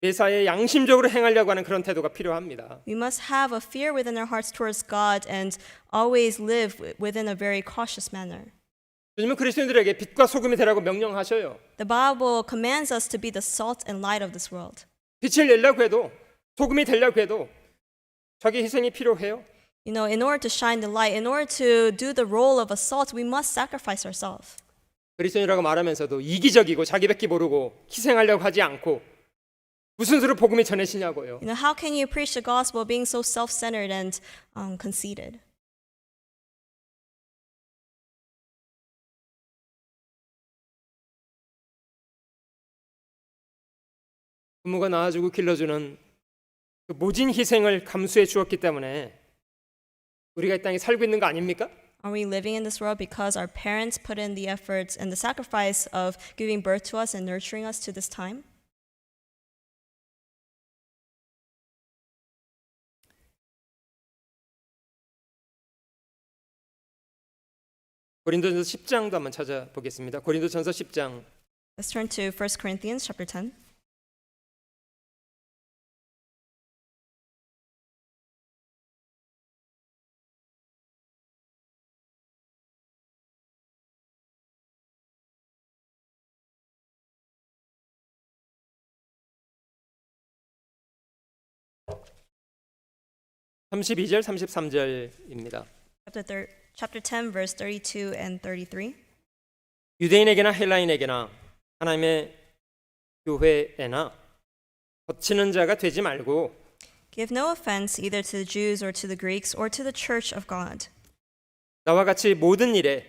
[SPEAKER 2] 매사에 양심적으로 행하려고 하는 그런 태도가 필요합니다.
[SPEAKER 1] We must have a fear within our hearts towards God and always live within a very cautious manner.
[SPEAKER 2] 주님은 그리스도인들에게 빛과 소금이 되라고 명령하셔요.
[SPEAKER 1] The Bible commands us to be the salt and light of this world.
[SPEAKER 2] 빛을 내려고 해도 소금이 되려고 해도 자기 희생이 필요해요.
[SPEAKER 1] You know, in order to shine the light, in order to do the role of a salt, we must sacrifice ourselves.
[SPEAKER 2] 그리스도인이라고 말하면서도 이기적이고 자기밖에 모르고 희생하려고 하지 않고 무슨 수로 복음이 전해지냐고요.
[SPEAKER 1] You know, how can you preach the gospel being so self-centered and conceited?
[SPEAKER 2] 부모가 낳아주고 길러주는 그 모진 희생을 감수해 주었기 때문에 우리가 이 땅에 살고 있는 거 아닙니까?
[SPEAKER 1] Are we living in this world because our parents put in the efforts and the sacrifice of giving birth to us and nurturing us to this time?
[SPEAKER 2] 고린도전서 10장도 한번 찾아보겠습니다. 고린도전서 10장
[SPEAKER 1] Let's turn to 1 Corinthians chapter 10.
[SPEAKER 2] 삼십이 절 33절입니다.
[SPEAKER 1] Chapter 10, verse 32 and 33.
[SPEAKER 2] 유대인에게나 헬라인에게나 하나님의 교회에나 거치는 자가 되지 말고
[SPEAKER 1] Give no offense either to the Jews or to the Greeks or to the church of God.
[SPEAKER 2] 나와 같이 모든 일에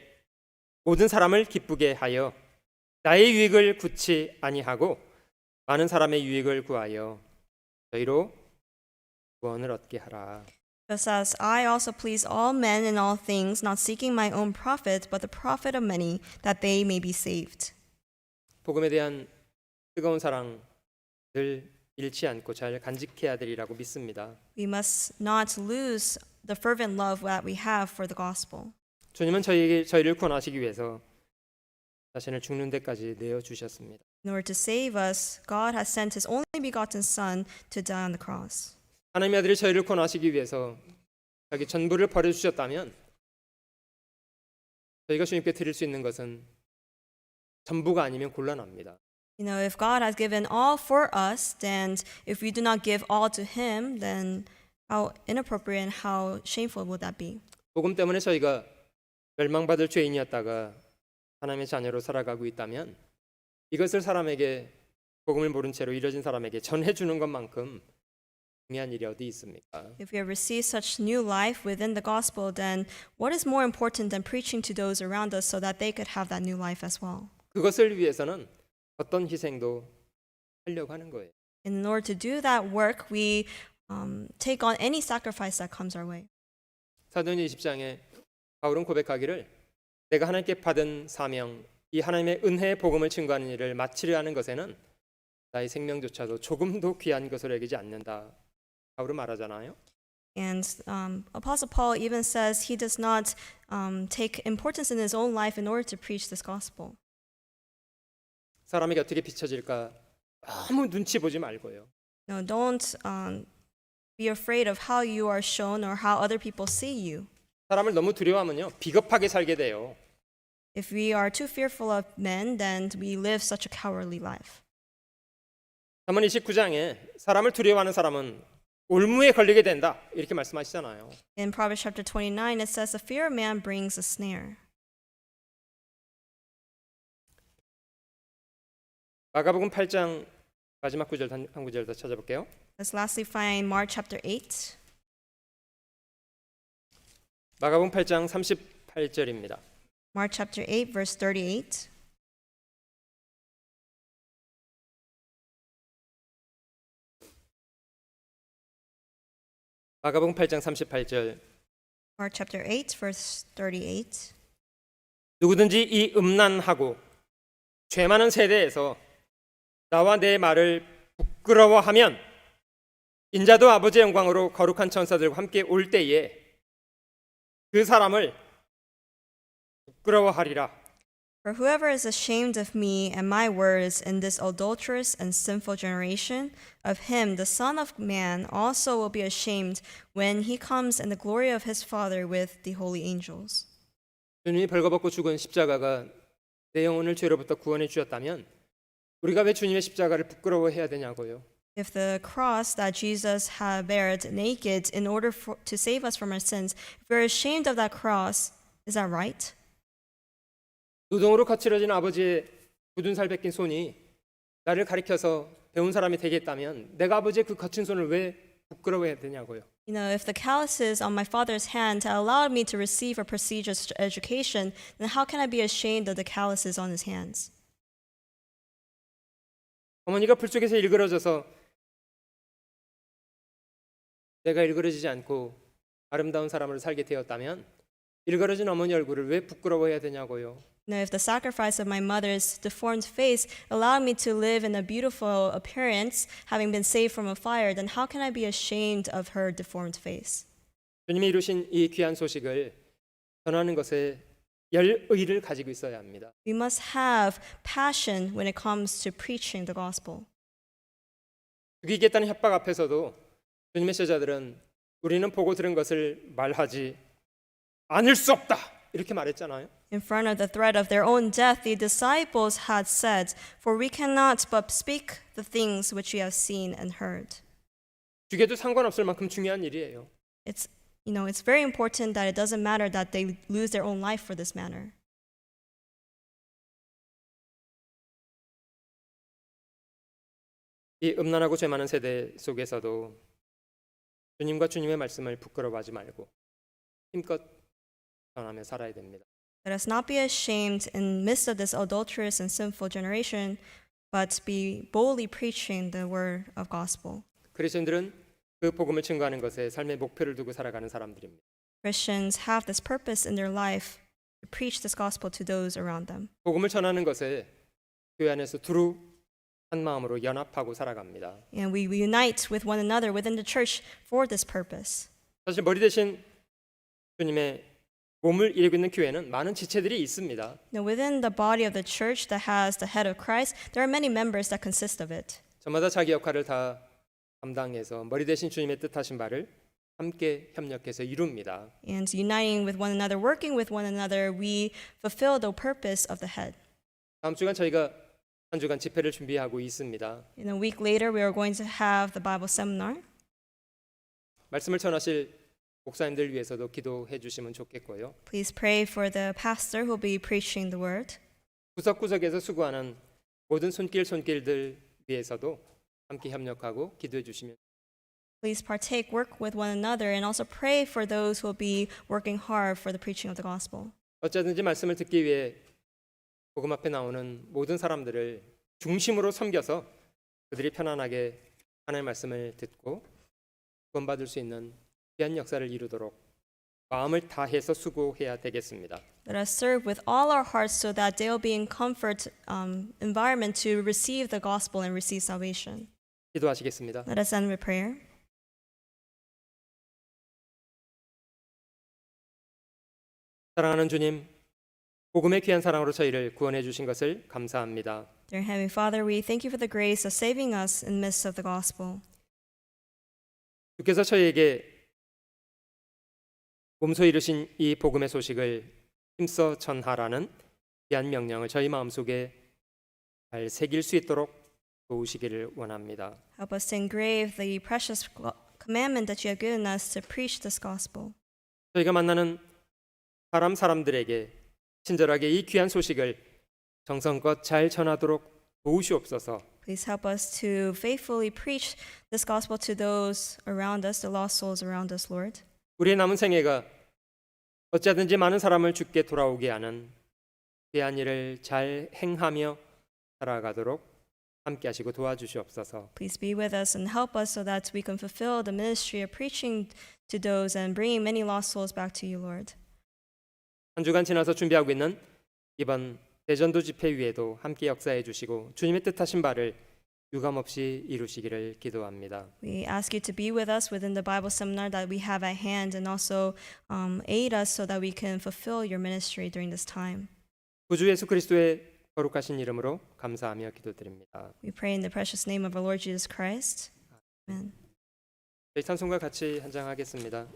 [SPEAKER 2] 모든 사람을 기쁘게 하여 나의 유익을 구치 아니하고 많은 사람의 유익을 구하여 저희로 구원을 얻게 하라.
[SPEAKER 1] Just as I also please all men in all things, not seeking my own profit, but the profit of many, that they may be saved.
[SPEAKER 2] 복음에 대한 뜨거운 사랑 늘 잃지 않고 잘 간직해야 되리라고 믿습니다.
[SPEAKER 1] We must not lose the fervent love that we have for the gospel.
[SPEAKER 2] 주님은 저희를 구원하시기 위해서 자신을 죽는 데까지 내어 주셨습니다.
[SPEAKER 1] In order to save us, God has sent His only begotten Son to die on the cross.
[SPEAKER 2] 하나님의 아들이 저희를 구원하시기 위해서 자기 전부를 버려주셨다면 저희가 주님께 드릴 수 있는 것은 전부가 아니면 곤란합니다.
[SPEAKER 1] You know, if God has given all for us, then if we do not give all to Him, then how inappropriate and how shameful would that be?
[SPEAKER 2] 복음 때문에 저희가 멸망받을 죄인이었다가 하나님의 자녀로 살아가고 있다면 이것을 사람에게 복음을 모른 채로 이뤄진 사람에게 전해주는 것만큼 중요한 일이 어디 있습니까?
[SPEAKER 1] If we have received such new life within the gospel, then what is more important than preaching to those around us so that they could have that new life as well?
[SPEAKER 2] 그것을 위해서는 어떤 희생도 하려고 하는 거예요.
[SPEAKER 1] In order to do that work, we take on any sacrifice that comes our way.
[SPEAKER 2] 사도행전 20장에 바울은 고백하기를 내가 하나님께 받은 사명, 이 하나님의 은혜의 복음을 증거하는 일을 마치려 하는 것에는 나의 생명조차도 조금도 귀한 것으로 여기지 않는다. 바울은 말하잖아요.
[SPEAKER 1] And Apostle Paul even says he does not take importance in his own life in order to preach this gospel.
[SPEAKER 2] 사람에게 어떻게 비춰질까 너무 눈치 보지 말고요.
[SPEAKER 1] No, don't be afraid of how you are shown or how other people see you.
[SPEAKER 2] 사람을 너무 두려워하면요 비겁하게 살게 돼요.
[SPEAKER 1] If we are too fearful of men, then we live such a cowardly life.
[SPEAKER 2] 잠언 29장에 사람을 두려워하는 사람은 올무에 걸리게 된다 이렇게 말씀하시잖아요.
[SPEAKER 1] In Proverbs chapter 29, it says, "The fear of man brings a snare."
[SPEAKER 2] 마가복음 8장 마지막 구절 한 구절 더 찾아볼게요.
[SPEAKER 1] Let's lastly find Mark chapter 8.
[SPEAKER 2] 마가복음 8장 38절입니다.
[SPEAKER 1] Mark chapter 8, verse 38.
[SPEAKER 2] 마가복음 8장 38절
[SPEAKER 1] Mark chapter 8, verse 38.
[SPEAKER 2] 누구든지 이 음란하고 죄 많은 세대에서 나와 내 말을 부끄러워하면 인자도 아버지의 영광으로 거룩한 천사들과 함께 올 때에 그 사람을 부끄러워하리라.
[SPEAKER 1] For whoever is ashamed of me and my words in this adulterous and sinful generation, of him the Son of Man also will be ashamed when he comes in the glory of his Father with the holy angels.
[SPEAKER 2] 주님이 벌거벗고 죽은 십자가가 내 영혼을 죄로부터 구원해 주셨다면 우리가 왜 주님의 십자가를 부끄러워해야 되냐고요.
[SPEAKER 1] If the cross that Jesus had bared naked in order to save us from our sins, if we're ashamed of that cross, is that right?
[SPEAKER 2] 노동으로 거칠어진 아버지의 굳은 살 뺏긴 손이 나를 가리켜서 배운 사람이 되겠다면 내가 아버지의 그 거친 손을 왜 부끄러워해야 되냐고요.
[SPEAKER 1] You know, if the calluses on my father's hand had allowed me to receive a prestigious education, then how can I be ashamed of the calluses on his hands?
[SPEAKER 2] 어머니가 불 속에서 일그러져서 내가 일그러지지 않고 아름다운 사람으로 살게 되었다면 일그러진 어머니 얼굴을 왜 부끄러워해야 되냐고요.
[SPEAKER 1] You know, if the sacrifice of my mother's deformed face allowed me to live in a beautiful appearance, having been saved from a fire, then how can I be ashamed of her deformed face?
[SPEAKER 2] 주님이 이루신 이 귀한 소식을 전하는 것에 열의를 가지고 있어야 합니다.
[SPEAKER 1] We must have passion when it comes to preaching the gospel.
[SPEAKER 2] 죽이겠다는 협박 앞에서도 주님의 제자들은 우리는 보고 들은 것을 말하지 않을 수 없다 이렇게 말했잖아요.
[SPEAKER 1] In front of the threat of their own death, the disciples had said, "For we cannot but speak the things which we have seen and heard."
[SPEAKER 2] 죽여도 상관없을 만큼 중요한 일이에요.
[SPEAKER 1] It's very important that it doesn't matter that they lose their own life for this matter.
[SPEAKER 2] 이 음란하고 죄 많은 세대 속에서도 주님과 주님의 말씀을 부끄러워하지 말고 힘껏 전하며 살아야 됩니다.
[SPEAKER 1] Let us not be ashamed in the midst of this adulterous and sinful generation, but be boldly preaching the word of gospel.
[SPEAKER 2] 그리스도인들은 그 복음을 증거하는 것에 삶의 목표를 두고 살아가는 사람들입니다.
[SPEAKER 1] Christians have this purpose in their life to preach this gospel to those around them.
[SPEAKER 2] 복음을 전하는 것에 교회 안에서 두루 한 마음으로 연합하고 살아갑니다.
[SPEAKER 1] And we unite with one another within the church for this purpose.
[SPEAKER 2] 사실 머리 대신 주님의 몸을 이루고 있는 교회는 많은 지체들이 있습니다.
[SPEAKER 1] Now, within the body of the church that has the head of Christ, there are many members that consist of it.
[SPEAKER 2] 저마다 자기 역할을 다 감당해서 머리 대신 주님의 뜻하신 바를 함께 협력해서 이룹니다.
[SPEAKER 1] And uniting with one another, working with one another, we fulfill the purpose of the head.
[SPEAKER 2] 다음 주간 저희가 한 주간 집회를 준비하고 있습니다.
[SPEAKER 1] In a week later, we are going to have the Bible seminar.
[SPEAKER 2] 말씀을 전하실 목사님들 위해서도 기도해 주시면 좋겠고요.
[SPEAKER 1] Please pray for the pastor who will be preaching the word.
[SPEAKER 2] 구석구석에서 수고하는 모든 손길들 위해서도 함께 협력하고 기도해 주시면
[SPEAKER 1] Please partake, work with one another, and also pray for those who will be working hard for the preaching of the gospel.
[SPEAKER 2] 어쩌든지 말씀을 듣기 위해 복음 앞에 나오는 모든 사람들을 중심으로 섬겨서 그들이 편안하게 하나님의 말씀을 듣고 구원받을 수 있는 귀한 역사를 이루도록 마음을 다해서 수고해야 되겠습니다.
[SPEAKER 1] Let us serve with all our hearts so that they will be in comfort environment to receive the gospel and receive salvation.
[SPEAKER 2] 기도하시겠습니다.
[SPEAKER 1] Let us end with prayer.
[SPEAKER 2] 사랑하는 주님, 복음의 귀한 사랑으로 저희를 구원해 주신 것을 감사합니다.
[SPEAKER 1] Dear Heavenly Father, we thank you for the grace of saving us in the midst of the gospel.
[SPEAKER 2] 주께서 저희에게 몸소 이루신 이 복음의 소식을 힘써 전하라는 귀한 명령을 저희 마음속에 잘 새길 수 있도록 도우시기를 원합니다.
[SPEAKER 1] Help us to engrave the precious commandment that you have given us to preach this gospel.
[SPEAKER 2] 저희가 만나는 사람들에게 친절하게 이 귀한 소식을 정성껏 잘 전하도록 도우시옵소서.
[SPEAKER 1] Please help us to faithfully preach this gospel to those around us, the lost souls around us, Lord.
[SPEAKER 2] 우리의 남은 생애가 어찌하든지 많은 사람을 주께 돌아오게 하는 귀한 일을 잘 행하며 살아가도록 함께 하시고 도와주시옵소서.
[SPEAKER 1] Please be with us and help us so that we can fulfill the ministry of preaching to those and bringing many lost souls back to you, Lord.
[SPEAKER 2] 한 주간 지나서 준비하고 있는 이번 대전도 집회 위에도 함께 역사해 주시고 주님의 뜻하신 바를 유감없이 이루시기를 기도합니다.
[SPEAKER 1] We ask you to be with us within the Bible seminar that we have at hand and also aid us so that we can fulfill your ministry during this time.
[SPEAKER 2] 구주 예수 그리스도의 거룩하신 이름으로 감사하며 기도드립니다.
[SPEAKER 1] We pray in the precious name of our Lord Jesus Christ. Amen.
[SPEAKER 2] 저희 찬송과 같이 한장하겠습니다.